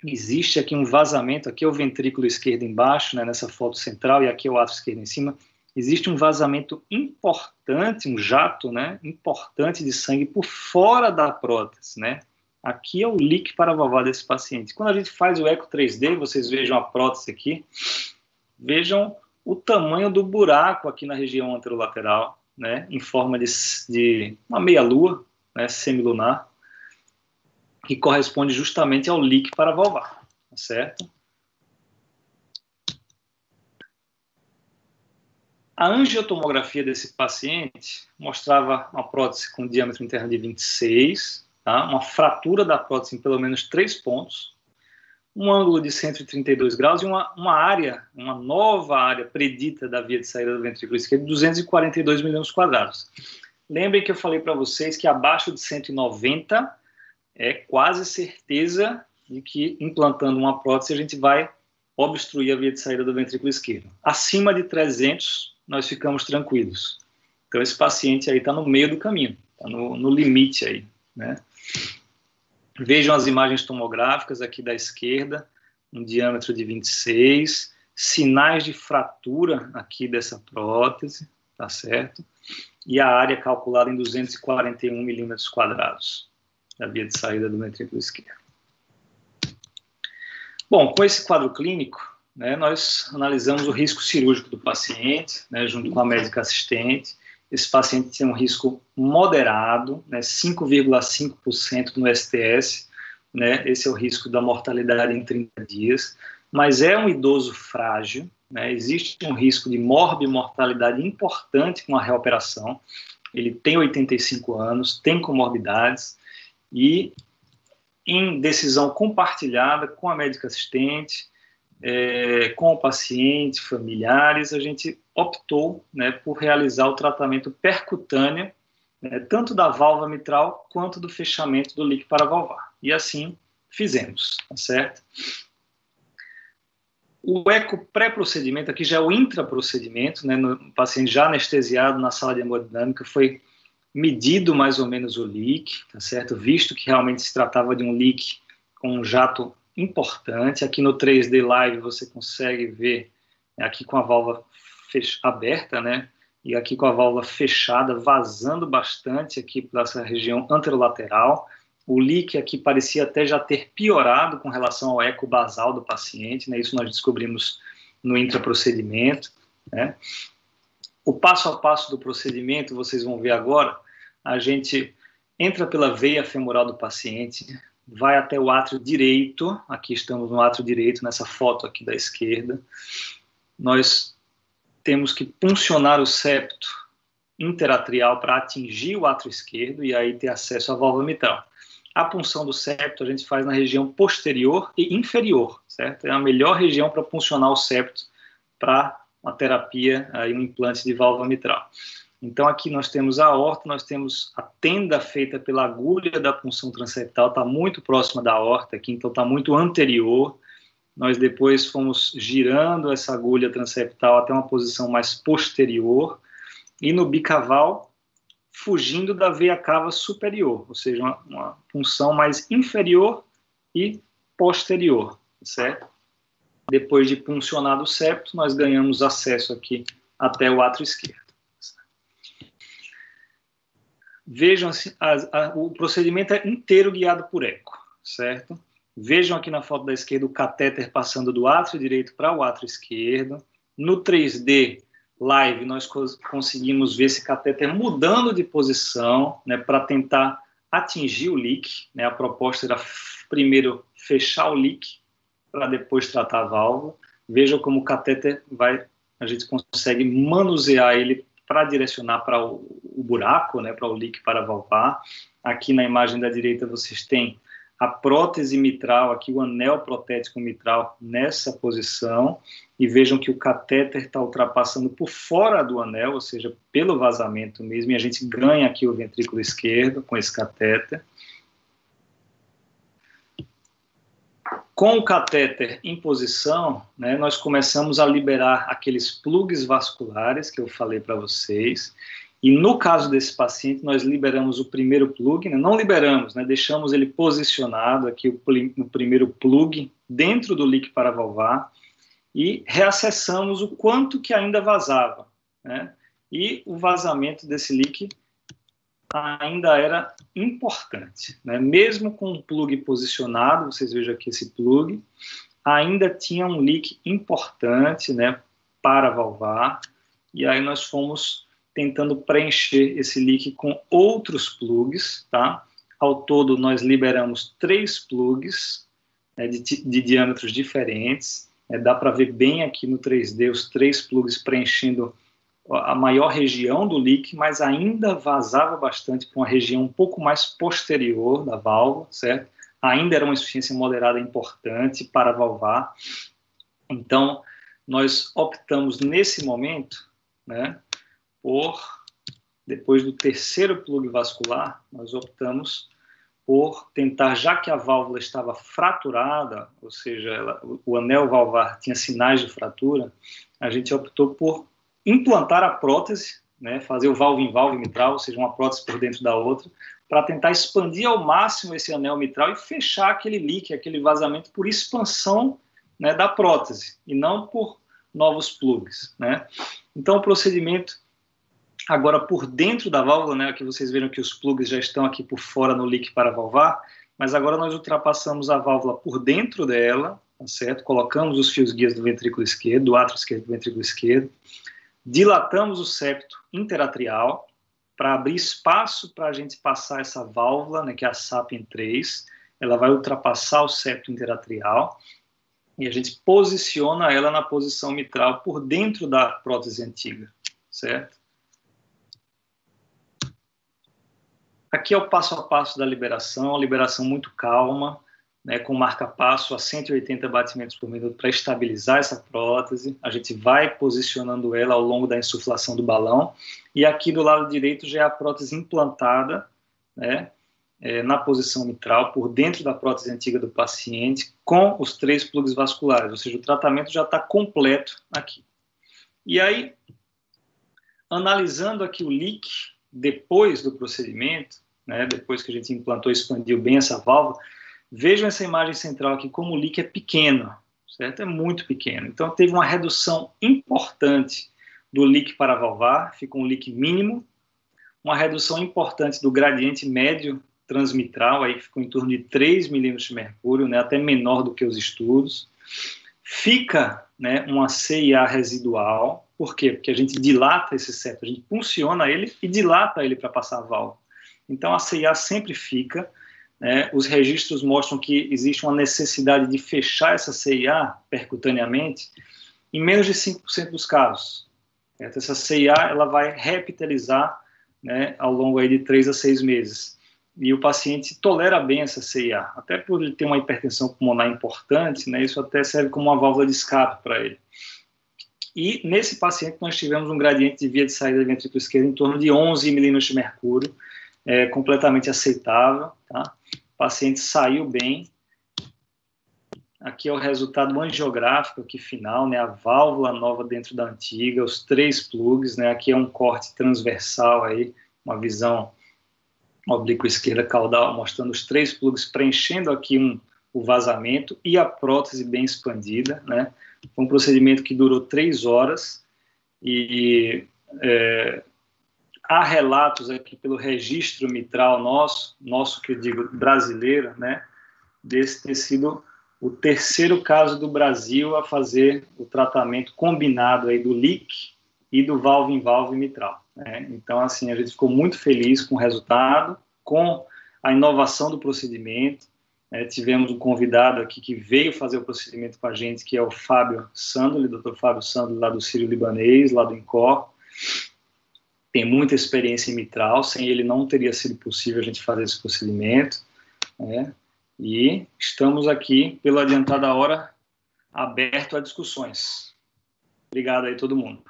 existe aqui um vazamento, aqui é o ventrículo esquerdo embaixo, né, nessa foto central, e aqui é o átrio esquerdo em cima. Existe um vazamento importante, um jato, né, importante de sangue por fora da prótese, né? Aqui é o leak paravalvar desse paciente. Quando a gente faz o eco 3D, vocês vejam a prótese aqui, vejam o tamanho do buraco aqui na região anterolateral, né, em forma de uma meia-lua, né, semilunar, que corresponde justamente ao leak paravalvar, tá certo? A angiotomografia desse paciente mostrava uma prótese com diâmetro interno de 26, tá? Uma fratura da prótese em pelo menos 3 pontos, um ângulo de 132 graus e uma área, uma nova área predita da via de saída do ventrículo esquerdo, de 242 milímetros quadrados. Lembrem que eu falei para vocês que abaixo de 190 é quase certeza de que implantando uma prótese a gente vai obstruir a via de saída do ventrículo esquerdo. Acima de 300 nós ficamos tranquilos. Então esse paciente aí está no meio do caminho, está no limite aí, né? Vejam as imagens tomográficas aqui da esquerda, um diâmetro de 26, sinais de fratura aqui dessa prótese, tá certo? E a área calculada em 241 milímetros quadrados da via de saída do ventrículo esquerdo. Bom, com esse quadro clínico, né, nós analisamos o risco cirúrgico do paciente, né, junto com a médica assistente. Esse paciente tinha um risco moderado, né, 5,5% no STS, né, esse é o risco da mortalidade em 30 dias, mas é um idoso frágil, né, existe um risco de morbimortalidade importante com a reoperação, ele tem 85 anos, tem comorbidades, e em decisão compartilhada com a médica assistente, com o paciente, familiares, a gente optou, né, por realizar o tratamento percutâneo, né, tanto da válvula mitral quanto do fechamento do leak paravalvar. E assim fizemos, tá certo? O eco pré-procedimento, aqui já é o intraprocedimento, né, no paciente já anestesiado na sala de hemodinâmica, foi medido mais ou menos o leak, tá certo? Visto que realmente se tratava de um leak com um jato importante. Aqui no 3D Live você consegue ver, aqui com a válvula aberta, né? E aqui com a válvula fechada, vazando bastante aqui para essa região anterolateral. O leak aqui parecia até já ter piorado com relação ao eco basal do paciente, né? Isso nós descobrimos no intraprocedimento, né? O passo a passo do procedimento, vocês vão ver agora, a gente entra pela veia femoral do paciente, vai até o átrio direito, aqui estamos no átrio direito, nessa foto aqui da esquerda. Nós temos que puncionar o septo interatrial para atingir o átrio esquerdo e aí ter acesso à válvula mitral. A punção do septo a gente faz na região posterior e inferior, certo? É a melhor região para puncionar o septo para uma terapia, aí um implante de válvula mitral. Então aqui nós temos a aorta, nós temos a tenda feita pela agulha da punção transeptal, está muito próxima da aorta aqui, então está muito anterior. nós depois fomos girando essa agulha transeptal até uma posição mais posterior, e no bicaval, fugindo da veia cava superior, ou seja, uma punção mais inferior e posterior, certo? Depois de puncionado o septo, nós ganhamos acesso aqui até o átrio esquerdo. Vejam, o procedimento é inteiro guiado por eco, certo? Vejam aqui na foto da esquerda o catéter passando do átrio direito para o átrio esquerdo. No 3D Live, nós conseguimos ver esse catéter mudando de posição, né, para tentar atingir o leak, né? A proposta era primeiro fechar o leak para depois tratar a válvula. Vejam como o catéter a gente consegue manusear ele para direcionar para o buraco, né, para o leak paravalvar. Aqui na imagem da direita vocês têm a prótese mitral, aqui o anel protético mitral nessa posição, e vejam que o catéter está ultrapassando por fora do anel, ou seja, pelo vazamento mesmo, e a gente ganha aqui o ventrículo esquerdo com esse catéter. Com o catéter em posição, né, nós começamos a liberar aqueles plugs vasculares que eu falei para vocês, e no caso desse paciente, nós liberamos o primeiro plug, né, não liberamos, né, deixamos ele posicionado aqui, o primeiro plug, dentro do leak paravalvar, e reacessamos o quanto que ainda vazava, né, e o vazamento desse leak ainda era importante, né? Mesmo com o plug posicionado, vocês vejam aqui esse plug, ainda tinha um leak importante, né, para valvar, e aí nós fomos tentando preencher esse leak com outros plugs, tá? Ao todo nós liberamos 3 plugs, né, de diâmetros diferentes, né? Dá para ver bem aqui no 3D os 3 plugs preenchendo a maior região do leak, mas ainda vazava bastante para uma região um pouco mais posterior da válvula, certo? Ainda era uma insuficiência moderada importante para valvar. Então, nós optamos nesse momento, né, depois do terceiro plug vascular, nós optamos por tentar, já que a válvula estava fraturada, ou seja, o anel valvar tinha sinais de fratura, a gente optou por implantar a prótese, né, fazer o valve-em-valve mitral, ou seja, uma prótese por dentro da outra, para tentar expandir ao máximo esse anel mitral e fechar aquele leak, aquele vazamento por expansão, né, da prótese, e não por novos plugs, né? Então, o procedimento agora por dentro da válvula, né, aqui vocês viram que os plugs já estão aqui por fora no leak paravalvar, mas agora nós ultrapassamos a válvula por dentro dela, tá certo? Colocamos os fios guias do ventrículo esquerdo, do átrio esquerdo do ventrículo esquerdo, dilatamos o septo interatrial para abrir espaço para a gente passar essa válvula, né, que é a SAPIEN 3. Ela vai ultrapassar o septo interatrial e a gente posiciona ela na posição mitral por dentro da prótese antiga, certo? Aqui é o passo a passo da liberação, uma liberação muito calma, né, com marca-passo a 180 batimentos por minuto para estabilizar essa prótese. A gente vai posicionando ela ao longo da insuflação do balão. E aqui do lado direito já é a prótese implantada, né, na posição mitral, por dentro da prótese antiga do paciente, com os 3 plugs vasculares. Ou seja, o tratamento já está completo aqui. E aí, analisando aqui o leak depois do procedimento, né, depois que a gente implantou e expandiu bem essa válvula, vejam essa imagem central aqui, como o leak é pequeno, certo? É muito pequeno. Então, teve uma redução importante do leak paravalvar, ficou um leak mínimo, uma redução importante do gradiente médio transmitral, aí ficou em torno de 3 milímetros de mercúrio, né, até menor do que os estudos. Fica, né, uma CIA residual. Por quê? Porque a gente dilata esse septo, a gente punciona ele e dilata ele para passar a válvula. Então, a CIA sempre fica. Os registros mostram que existe uma necessidade de fechar essa CIA percutaneamente em menos de 5% dos casos. Essa CIA ela vai reepitelizar, né, ao longo aí de 3 a 6 meses. E o paciente tolera bem essa CIA, até por ele ter uma hipertensão pulmonar importante, né, isso até serve como uma válvula de escape para ele. E nesse paciente nós tivemos um gradiente de via de saída do ventrículo esquerdo em torno de 11 milímetros de mercúrio, completamente aceitável, tá? O paciente saiu bem. Aqui é o resultado angiográfico aqui final, né? A válvula nova dentro da antiga, os 3 plugs, né? Aqui é um corte transversal aí, uma visão oblíqua esquerda caudal, mostrando os 3 plugs preenchendo aqui o vazamento e a prótese bem expandida, né? Foi um procedimento que durou 3 horas e há relatos aqui pelo registro mitral nosso que eu digo brasileiro, né? Desse ter sido o 3º caso do Brasil a fazer o tratamento combinado aí do leak e do valve-in-valve mitral, né? Então, assim, a gente ficou muito feliz com o resultado, com a inovação do procedimento. Tivemos um convidado aqui que veio fazer o procedimento com a gente, que é o Fábio Sandoli, Dr. Fábio Sandoli, lá do Sírio-Libanês, lá do INCOR. Tem muita experiência em mitral, sem ele não teria sido possível a gente fazer esse procedimento, né? E estamos aqui, pelo adiantado da hora, aberto a discussões. Obrigado aí todo mundo.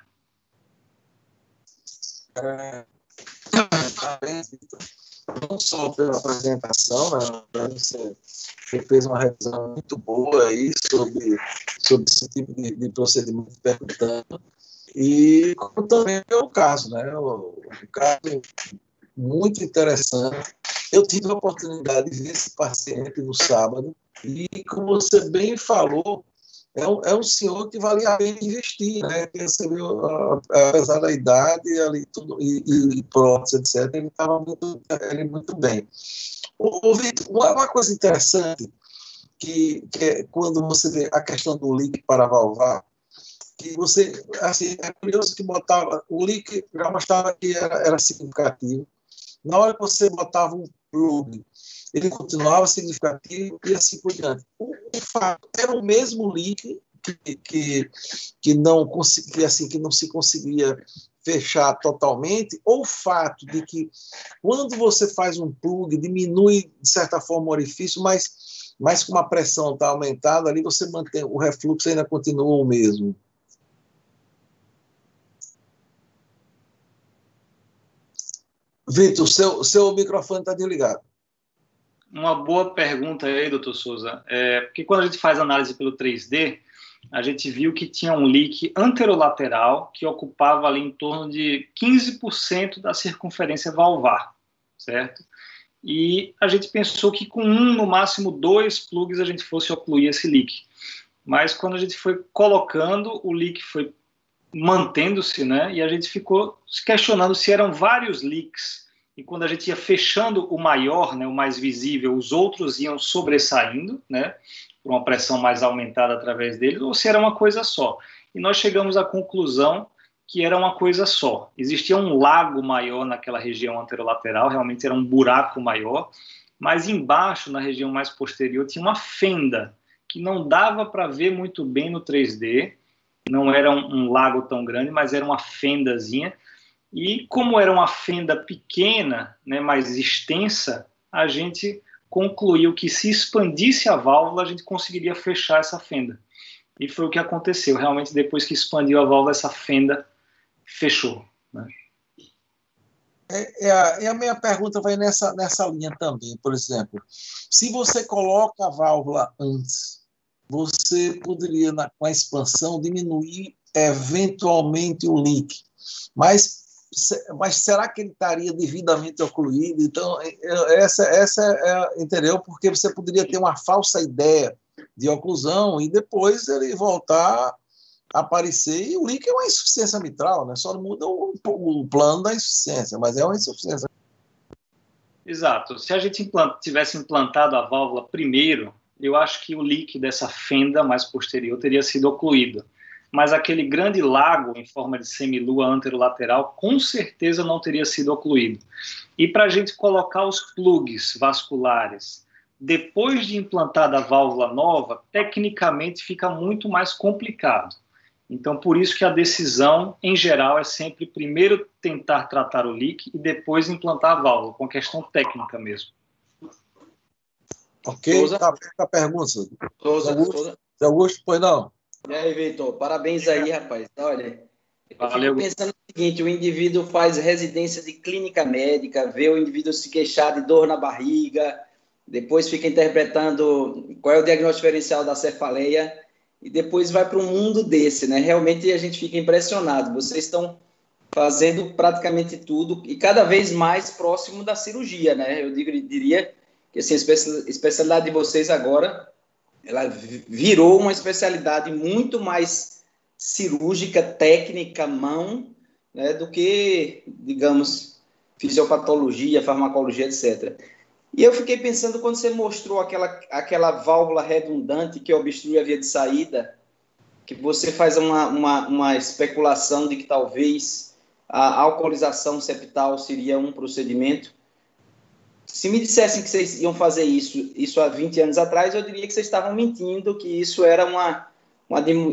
Parabéns, Vitor. Não só pela apresentação, né? Você fez uma revisão muito boa aí sobre esse tipo de procedimento percutâneo, e como também é o caso, né? O caso muito interessante. Eu tive a oportunidade de ver esse paciente no sábado e, como você bem falou, é um senhor que valia a pena investir, né? Você viu, apesar da idade ali, tudo, e prótese, etc., ele estava muito bem. Vitor, uma coisa interessante, que é quando você vê a questão do leak paravalvar, que você, assim, é curioso que botava, o leak já mostrava que era significativo. Na hora que você botava um plug, ele continuava significativo e assim por diante. O fato era o mesmo leak que não se conseguia fechar totalmente, ou o fato de que quando você faz um plug, diminui de certa forma o orifício, mas com uma pressão está aumentada, ali você mantém, o refluxo ainda continua o mesmo. Vitor, seu microfone está desligado. Uma boa pergunta aí, doutor Souza. Porque quando a gente faz análise pelo 3D, a gente viu que tinha um leak anterolateral que ocupava ali em torno de 15% da circunferência valvar, certo? E a gente pensou que com no máximo 2 plugs a gente fosse ocluir esse leak. Mas quando a gente foi colocando, o leak foi mantendo-se, né? E a gente ficou se questionando se eram vários leaks. E quando a gente ia fechando o maior, né, o mais visível, os outros iam sobressaindo, né, por uma pressão mais aumentada através deles, ou se era uma coisa só. E nós chegamos à conclusão que era uma coisa só. Existia um lago maior naquela região anterolateral, realmente era um buraco maior, mas embaixo, na região mais posterior, tinha uma fenda que não dava para ver muito bem no 3D, não era um lago tão grande, mas era uma fendazinha. E como era uma fenda pequena, né, mais extensa, a gente concluiu que se expandisse a válvula, a gente conseguiria fechar essa fenda. E foi o que aconteceu. Realmente, depois que expandiu a válvula, essa fenda fechou, né? A minha pergunta vai nessa linha também. Por exemplo, se você coloca a válvula antes, você poderia, com a expansão, diminuir eventualmente o leak. Mas será que ele estaria devidamente ocluído? Então, entendeu? Porque você poderia ter uma falsa ideia de oclusão e depois ele voltar a aparecer, e o leak é uma insuficiência mitral, né? Só não muda o plano da insuficiência, mas é uma insuficiência. Exato. Se a gente tivesse implantado a válvula primeiro, eu acho que o leak dessa fenda mais posterior teria sido ocluído. Mas aquele grande lago em forma de semilua anterolateral com certeza não teria sido ocluído. E para a gente colocar os plugs vasculares depois de implantada a válvula nova, tecnicamente fica muito mais complicado. Então, por isso que a decisão, em geral, é sempre primeiro tentar tratar o leak e depois implantar a válvula, com questão técnica mesmo. Ok, tá a pergunta. Augusto, pois não? E aí, Vitor, parabéns aí, rapaz. Olha, eu Valeu. fico pensando no seguinte, o indivíduo faz residência de clínica médica, vê o indivíduo se queixar de dor na barriga, depois fica interpretando qual é o diagnóstico diferencial da cefaleia, e depois vai para um mundo desse, né? Realmente a gente fica impressionado. Vocês estão fazendo praticamente tudo e cada vez mais próximo da cirurgia, né? Diria que assim, a especialidade de vocês agora, ela virou uma especialidade muito mais cirúrgica, técnica, mão, né, do que, digamos, fisiopatologia, farmacologia, etc. E eu fiquei pensando, quando você mostrou aquela válvula redundante que obstrui a via de saída, que você faz uma especulação de que talvez a alcoolização septal seria um procedimento. Se me dissessem que vocês iam fazer isso há 20 anos atrás, eu diria que vocês estavam mentindo, que isso era um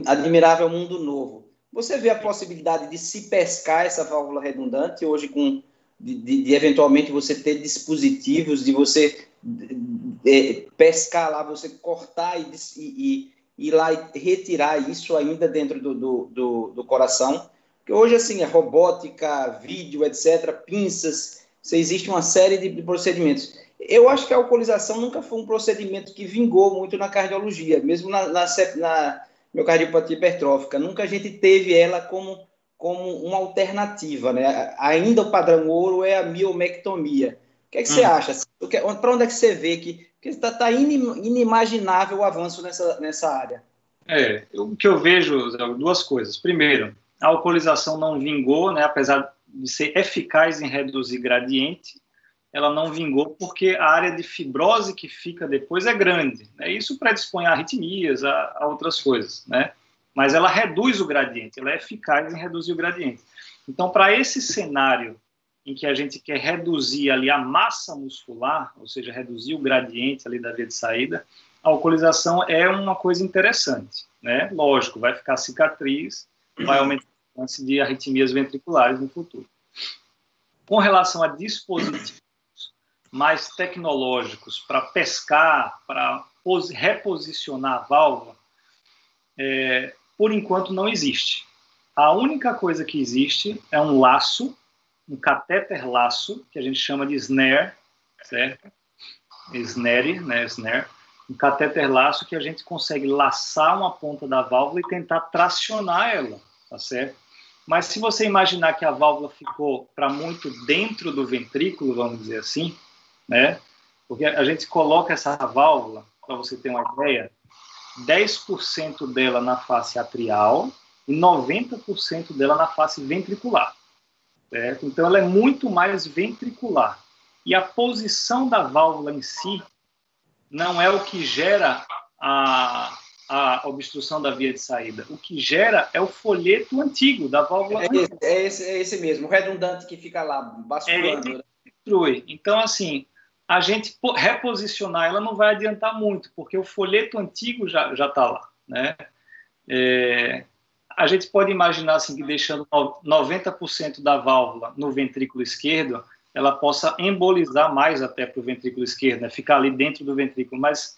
admirável mundo novo. Você vê a possibilidade de se pescar essa válvula redundante hoje, de eventualmente você ter dispositivos, de você pescar lá, você cortar e ir lá e retirar isso ainda dentro do coração? Porque hoje, assim, a robótica, vídeo, etc., pinças, existe uma série de procedimentos. Eu acho que a alcoolização nunca foi um procedimento que vingou muito na cardiologia, mesmo na miocardiopatia hipertrófica. Nunca a gente teve ela como uma alternativa, né? Ainda o padrão ouro é a miomectomia. O que é que você acha? Para onde é que você vê que está inimaginável o avanço nessa área? O que eu vejo, Zé, duas coisas. Primeiro, a alcoolização não vingou, né? Apesar de ser eficaz em reduzir gradiente, ela não vingou porque a área de fibrose que fica depois é grande, né? Isso predispõe a arritmias, a outras coisas, né? Mas ela reduz o gradiente, ela é eficaz em reduzir o gradiente. Então, para esse cenário em que a gente quer reduzir ali a massa muscular, ou seja, reduzir o gradiente ali da via de saída, a alcoolização é uma coisa interessante, né? Lógico, vai ficar cicatriz, vai aumentar a chance de arritmias ventriculares no futuro. Com relação a dispositivos mais tecnológicos para pescar, para reposicionar a válvula, por enquanto não existe. A única coisa que existe é um laço, um catéter laço, que a gente chama de snare, certo? Snare, né? Snare. Um catéter laço que a gente consegue laçar uma ponta da válvula e tentar tracionar ela, tá certo? Mas se você imaginar que a válvula ficou para muito dentro do ventrículo, vamos dizer assim, né? Porque a gente coloca essa válvula, para você ter uma ideia, 10% dela na face atrial e 90% dela na face ventricular, certo? Então ela é muito mais ventricular. E a posição da válvula em si não é o que gera a obstrução da via de saída. O que gera é o folheto antigo da válvula. É esse mesmo, o redundante que fica lá, basculando. Então, assim, a gente reposicionar ela não vai adiantar muito, porque o folheto antigo já está lá, né? A gente pode imaginar assim, que deixando 90% da válvula no ventrículo esquerdo, ela possa embolizar mais até para o ventrículo esquerdo, né? Ficar ali dentro do ventrículo. Mas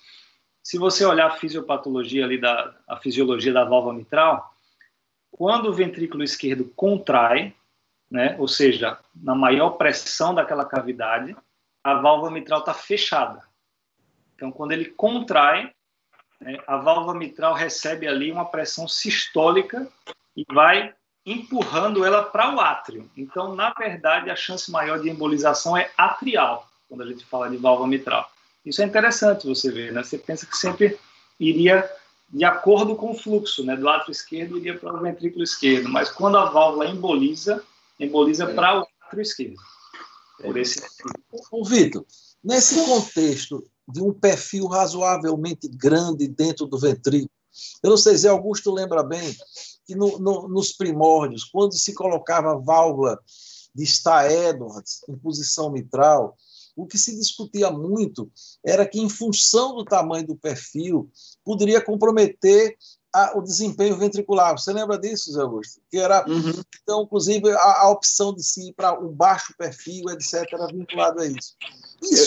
se você olhar a fisiopatologia ali, a fisiologia da válvula mitral, quando o ventrículo esquerdo contrai, né? Ou seja, na maior pressão daquela cavidade, a válvula mitral está fechada. Então, quando ele contrai, né, a válvula mitral recebe ali uma pressão sistólica e vai empurrando ela para o átrio. Então, na verdade, a chance maior de embolização é atrial, quando a gente fala de válvula mitral. Isso é interessante você ver, né? Você pensa que sempre iria de acordo com o fluxo, né? Do átrio esquerdo iria para o ventrículo esquerdo, mas quando a válvula emboliza para o átrio esquerdo. Por esse... Vitor, nesse contexto de um perfil razoavelmente grande dentro do ventrículo, eu não sei se Augusto lembra bem que nos primórdios, quando se colocava válvula de Stahr-Edwards em posição mitral, o que se discutia muito era que, em função do tamanho do perfil, poderia comprometer o desempenho ventricular. Você lembra disso, Zé Augusto? Que era, então, inclusive, a opção de se ir para um baixo perfil, etc., era vinculado a isso.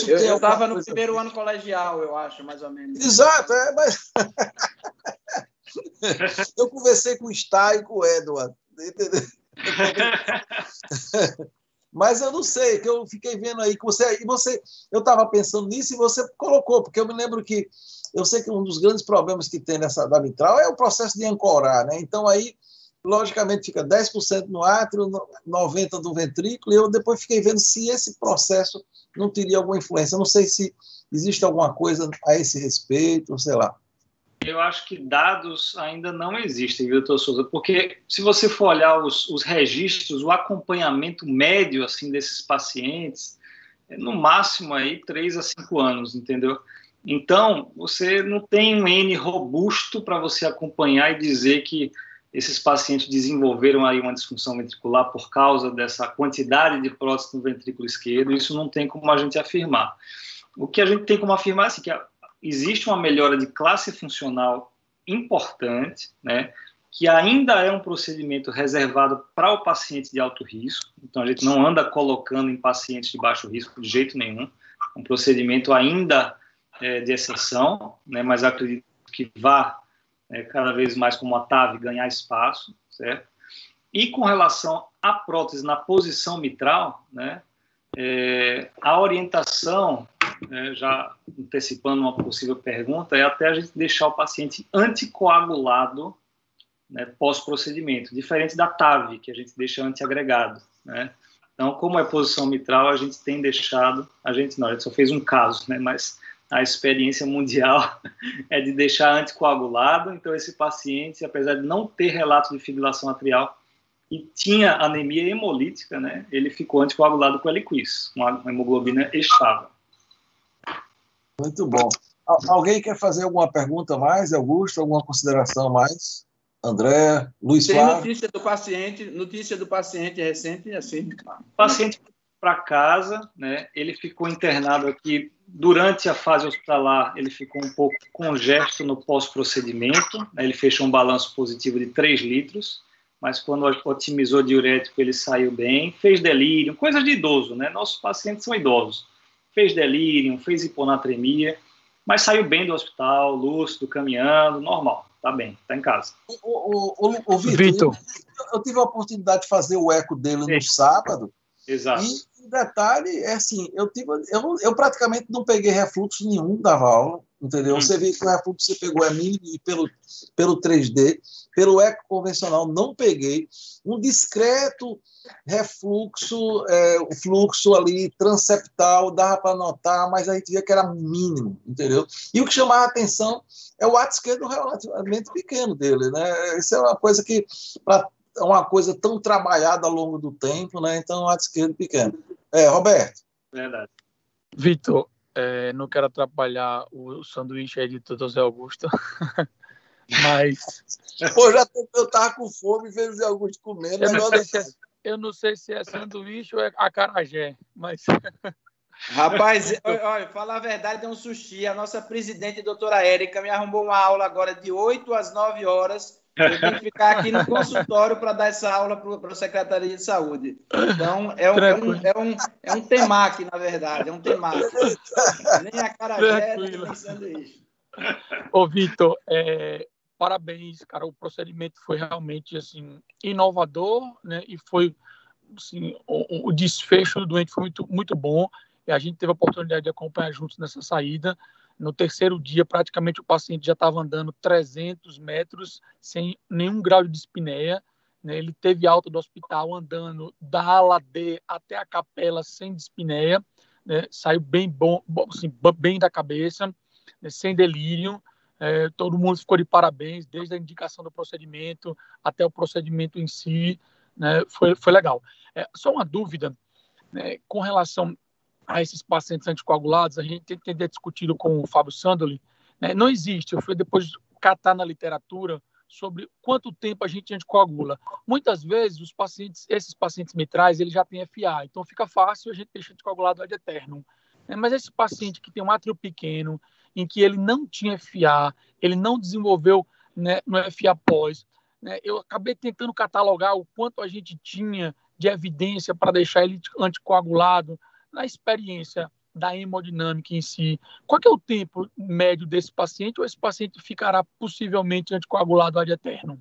Eu estava no primeiro ano colegial, eu acho, mais ou menos. Exato, mas... eu conversei com o Stahr e com o Edward. Mas eu não sei, que eu fiquei vendo aí que eu estava pensando nisso e você colocou, porque eu me lembro que eu sei que um dos grandes problemas que tem nessa da mitral é o processo de ancorar, né? Então aí, logicamente, fica 10% no átrio, 90% no ventrículo, e eu depois fiquei vendo se esse processo não teria alguma influência. Eu não sei se existe alguma coisa a esse respeito, sei lá. Eu acho que dados ainda não existem, viu, doutor Souza? Porque se você for olhar os registros, o acompanhamento médio assim desses pacientes, é no máximo aí 3 a 5 anos, entendeu? Então, você não tem um N robusto para você acompanhar e dizer que esses pacientes desenvolveram aí uma disfunção ventricular por causa dessa quantidade de prótese no ventrículo esquerdo. Isso não tem como a gente afirmar. O que a gente tem como afirmar é assim, que existe uma melhora de classe funcional importante, né, que ainda é um procedimento reservado para o paciente de alto risco, então a gente não anda colocando em pacientes de baixo risco de jeito nenhum, um procedimento ainda de exceção, né, mas acredito que vá cada vez mais como a TAV ganhar espaço, certo? E com relação à prótese na posição mitral, né, a orientação, já antecipando uma possível pergunta, é até a gente deixar o paciente anticoagulado, né, pós-procedimento, diferente da TAV, que a gente deixa antiagregado, né? Então, como é posição mitral, a gente tem deixado, a gente só fez um caso, né, mas a experiência mundial é de deixar anticoagulado. Então, esse paciente, apesar de não ter relato de fibrilação atrial e tinha anemia hemolítica, né, ele ficou anticoagulado com Eliquis, uma hemoglobina estável. Muito bom. Alguém quer fazer alguma pergunta mais, Augusto? Alguma consideração mais? André, Luiz Flávio? Tem notícia do paciente recente, assim. O paciente para casa, né? Ele ficou internado aqui durante a fase hospitalar, ele ficou um pouco congesto no pós-procedimento, né? Ele fechou um balanço positivo de 3 litros, mas quando otimizou diurético ele saiu bem, fez delírio, coisa de idoso, né? Nossos pacientes são idosos. Fez delírio, fez hiponatremia, mas saiu bem do hospital, lúcido, caminhando, normal, tá bem, tá em casa. O Vitor, eu tive a oportunidade de fazer o eco dele no sábado. Exato. E o detalhe é assim, eu praticamente não peguei refluxo nenhum da válvula, entendeu? Você vê que o refluxo que você pegou é mínimo e pelo 3D, pelo eco convencional não peguei. Um discreto refluxo, o fluxo ali transeptal, dava para notar, mas a gente via que era mínimo, entendeu? E o que chamava a atenção é o ato esquerdo relativamente pequeno dele, né? Isso é uma coisa que, é uma coisa tão trabalhada ao longo do tempo, né? Então, o ato esquerdo pequeno. Roberto. Verdade. Vitor, não quero atrapalhar o sanduíche aí de Dr. Zé Augusto, mas... Pô, eu tava com fome vendo Zé Augusto comendo. Eu não sei se é sanduíche ou é acarajé, mas... Rapaz, olha, falar a verdade, é um sushi. A nossa presidente, doutora Érica, me arrumou uma aula agora de 8 às 9 horas. Eu tenho que ficar aqui no consultório para dar essa aula para a Secretaria de Saúde. Então, é um temaki, na verdade. É um temaki. Nem acarajé, nem sanduíche. Ô, Vitor, parabéns, cara. O procedimento foi realmente assim, inovador, né? E foi, assim, o desfecho do doente foi muito, muito bom. E a gente teve a oportunidade de acompanhar juntos nessa saída. No terceiro dia, praticamente o paciente já estava andando 300 metros sem nenhum grau de dispneia, né? Ele teve alta do hospital andando da ala D até a capela sem dispneia, né? Saiu bem bom, assim, bem da cabeça, né? Sem delírio. Todo mundo ficou de parabéns, desde a indicação do procedimento até o procedimento em si, né? Foi legal. Só uma dúvida, né, com relação a esses pacientes anticoagulados, a gente tem discutido com o Fábio Sandoli, né? Não existe, eu fui depois catar na literatura sobre quanto tempo a gente anticoagula. Muitas vezes, esses pacientes mitrais, eles já têm FA, então fica fácil a gente deixar anticoagulado ad eternum. Mas esse paciente que tem um átrio pequeno, em que ele não tinha FA, ele não desenvolveu, né, no FA pós, né, eu acabei tentando catalogar o quanto a gente tinha de evidência para deixar ele anticoagulado, na experiência da hemodinâmica em si. Qual que é o tempo médio desse paciente, ou esse paciente ficará possivelmente anticoagulado ad eternum?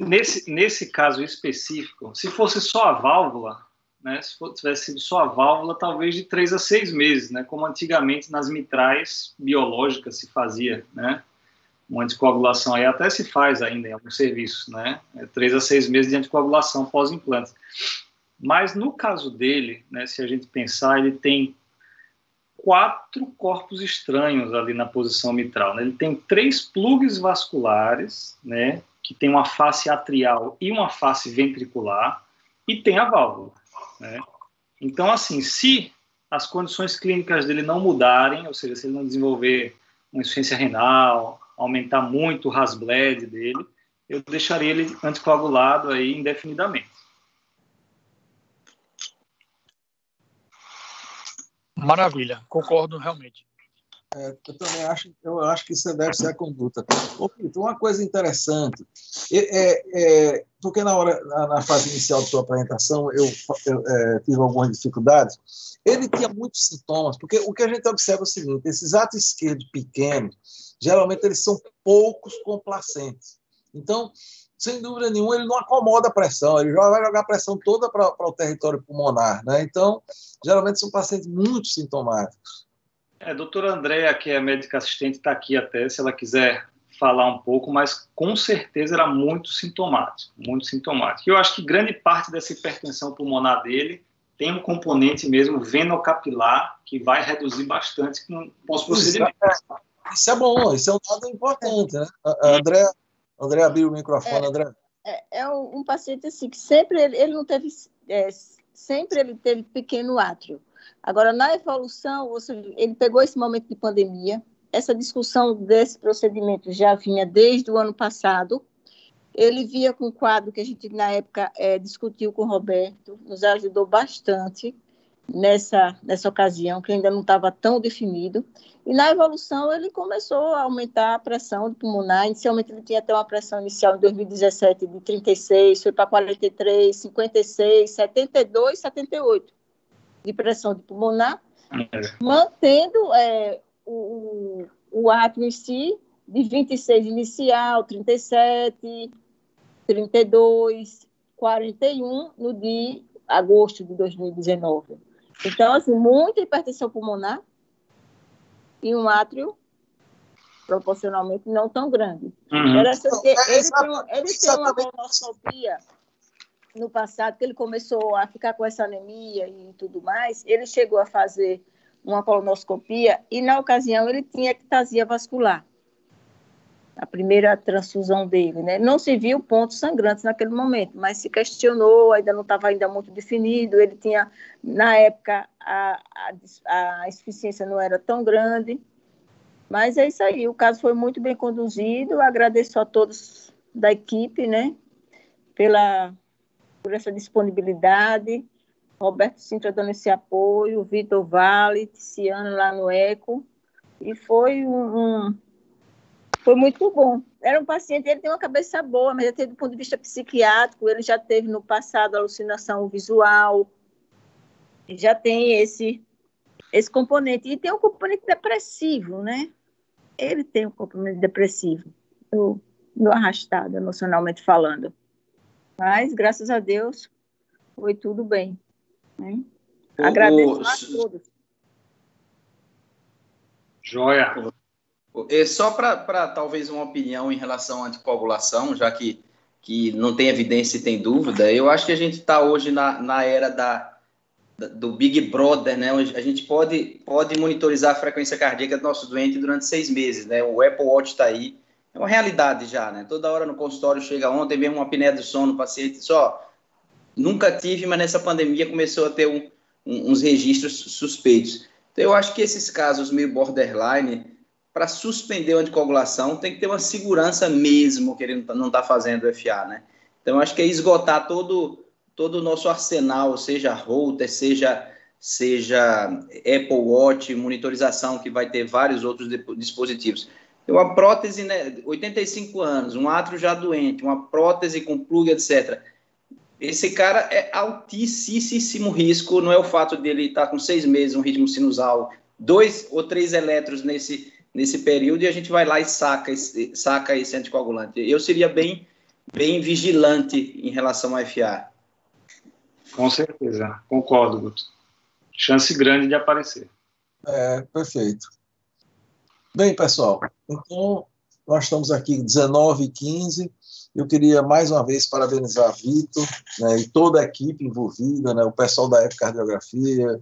Nesse caso específico, se fosse só a válvula, né, se tivesse sido só a válvula, talvez de 3 a 6 meses, né, como antigamente nas mitrais biológicas se fazia, né, uma anticoagulação aí até se faz ainda em alguns serviços, né, 3 a 6 meses de anticoagulação pós-implante. Mas no caso dele, né, se a gente pensar, ele tem 4 corpos estranhos ali na posição mitral, né? Ele tem 3 plugs vasculares, né, que tem uma face atrial e uma face ventricular, e tem a válvula, né? Então, assim, se as condições clínicas dele não mudarem, ou seja, se ele não desenvolver uma insuficiência renal, aumentar muito o RAS-bleed dele, eu deixaria ele anticoagulado aí indefinidamente. Maravilha, concordo realmente. Eu também acho que isso deve ser a conduta. Ô, Pito, uma coisa interessante, porque na fase inicial da sua apresentação, eu tive algumas dificuldades. Ele tinha muitos sintomas, porque o que a gente observa é o seguinte: esses atos esquerdos pequenos, geralmente eles são poucos complacentes. Então, sem dúvida nenhuma, ele não acomoda a pressão, ele já vai jogar a pressão toda para o território pulmonar, né? Então, geralmente são pacientes muito sintomáticos. A doutora Andréa, que é médica assistente, está aqui até, se ela quiser falar um pouco, mas com certeza era muito sintomático, muito sintomático. Eu acho que grande parte dessa hipertensão pulmonar dele tem um componente mesmo venocapilar que vai reduzir bastante com os procedimentos. Isso é bom, isso é um dado importante, né? André abriu o microfone, André. É um paciente assim, que sempre ele não teve, sempre ele teve pequeno átrio. Agora, na evolução, ele pegou esse momento de pandemia, essa discussão desse procedimento já vinha desde o ano passado, ele via com o quadro que a gente, na época, discutiu com o Roberto, nos ajudou bastante nessa ocasião, que ainda não estava tão definido, e na evolução ele começou a aumentar a pressão pulmonar. Inicialmente ele tinha até uma pressão inicial em 2017 de 36, foi para 43, 56, 72, 78 de pressão de pulmonar, mantendo o átrio em si de 26 inicial, 37, 32, 41 no de agosto de 2019. Então, assim, muita hipertensão pulmonar e um átrio proporcionalmente não tão grande. Interessante que ele tem uma colonoscopia no passado, que ele começou a ficar com essa anemia e tudo mais, ele chegou a fazer uma colonoscopia e, na ocasião, ele tinha ectasia vascular. A primeira transfusão dele, né? Não se viu pontos sangrantes naquele momento, mas se questionou, ainda não estava muito definido, ele tinha, na época, a insuficiência não era tão grande, mas é isso aí, o caso foi muito bem conduzido, agradeço a todos da equipe, né, por essa disponibilidade, Roberto Sintra dando esse apoio, Vitor Vale, Tiziano lá no ECO, e foi foi muito bom. Era um paciente, ele tem uma cabeça boa, mas até do ponto de vista psiquiátrico, ele já teve no passado alucinação visual, já tem esse componente, e tem um componente depressivo, né? Ele tem um componente depressivo, no arrastado, emocionalmente falando. Mas, graças a Deus, foi tudo bem. Né? Agradeço a todos. Joia. Só para talvez uma opinião em relação à anticoagulação, já que não tem evidência e tem dúvida, eu acho que a gente está hoje na era do Big Brother, né? A gente pode monitorizar a frequência cardíaca do nosso doente durante 6 meses, né? O Apple Watch está aí, é uma realidade já, né? Toda hora no consultório chega ontem, mesmo uma apneia do sono, o paciente nunca tive, mas nessa pandemia começou a ter uns registros suspeitos. Então eu acho que esses casos meio borderline, para suspender a anticoagulação, tem que ter uma segurança mesmo que ele não está fazendo o FA, né? Então eu acho que é esgotar todo o nosso arsenal, seja Holter, seja Apple Watch, monitorização, que vai ter vários outros dispositivos. Uma prótese, né, 85 anos, um átrio já doente, uma prótese com plug, etc. Esse cara é altíssimo risco, não é o fato dele estar com 6 meses, um ritmo sinusal, 2 ou 3 eletros nesse período, e a gente vai lá e saca esse anticoagulante. Eu seria bem vigilante em relação ao FA. Com certeza, concordo, Guto. Chance grande de aparecer. Perfeito. Bem, pessoal, então nós estamos aqui 19h15. Eu queria mais uma vez parabenizar a Vitor, né, e toda a equipe envolvida, né, o pessoal da Ecocardiografia,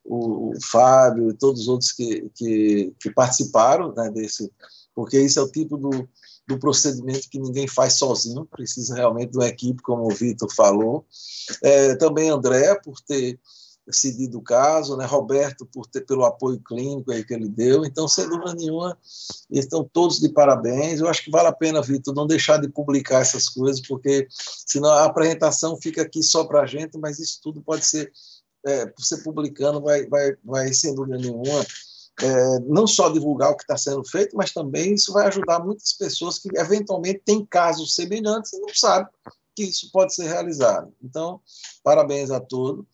o Fábio e todos os outros que participaram, né, desse, porque esse é o tipo do procedimento que ninguém faz sozinho, precisa realmente de uma equipe, como o Vitor falou. Também André, por ter cedido o caso, né? Roberto, pelo apoio clínico aí que ele deu. Então, sem dúvida nenhuma, eles estão todos de parabéns. Eu acho que vale a pena, Vitor, não deixar de publicar essas coisas, porque senão a apresentação fica aqui só para a gente, mas isso tudo pode ser, você publicando, vai sem dúvida nenhuma, não só divulgar o que está sendo feito, mas também isso vai ajudar muitas pessoas que eventualmente têm casos semelhantes e não sabem que isso pode ser realizado. Então, parabéns a todos.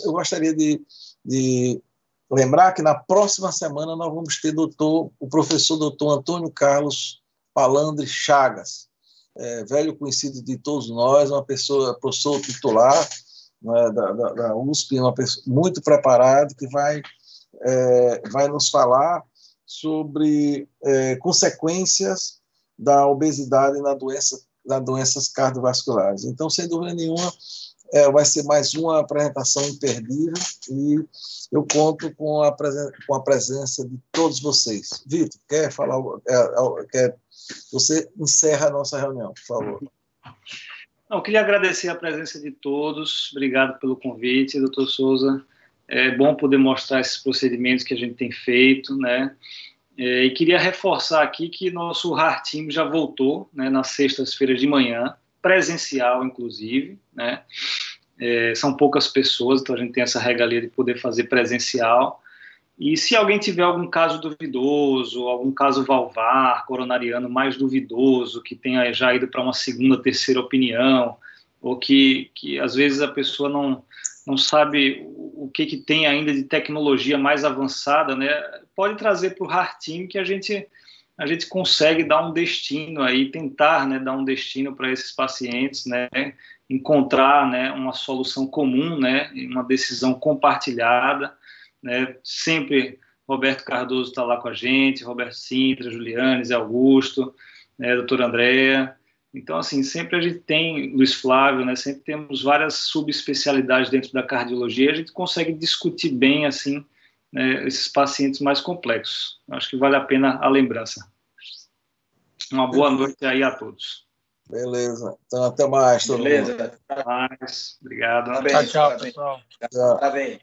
Eu gostaria de lembrar que na próxima semana nós vamos ter o professor doutor Antônio Carlos Palandre Chagas, velho conhecido de todos nós, professor titular, né, da USP, uma pessoa muito preparado, que vai nos falar sobre consequências da obesidade nas doenças cardiovasculares. Então, sem dúvida nenhuma, vai ser mais uma apresentação imperdível e eu conto com a presença de todos vocês. Vitor, quer falar? Você encerra a nossa reunião, por favor. Eu queria agradecer a presença de todos. Obrigado pelo convite, doutor Souza. É bom poder mostrar esses procedimentos que a gente tem feito, né? E queria reforçar aqui que nosso Heart Team já voltou, né, nas sextas-feiras de manhã, presencial, inclusive, né? São poucas pessoas, então a gente tem essa regalia de poder fazer presencial. E se alguém tiver algum caso duvidoso, algum caso valvar, coronariano mais duvidoso, que tenha já ido para uma segunda, terceira opinião, ou que às vezes a pessoa não sabe o que tem ainda de tecnologia mais avançada, né, pode trazer para o Heart Team que a gente consegue dar um destino aí, tentar, né, dar um destino para esses pacientes, né, encontrar, né, uma solução comum, né, uma decisão compartilhada, né, sempre Roberto Cardoso está lá com a gente, Roberto Sintra, Juliane, Zé Augusto, né, doutora Andréa. Então, assim, sempre a gente tem, Luiz Flávio, né, sempre temos várias subespecialidades dentro da cardiologia, e a gente consegue discutir bem, assim, né, esses pacientes mais complexos. Acho que vale a pena a lembrança. Uma boa noite aí a todos. Beleza. Então, até mais. Beleza. Até mais. Obrigado. Parabéns, tchau, pessoal. Parabéns.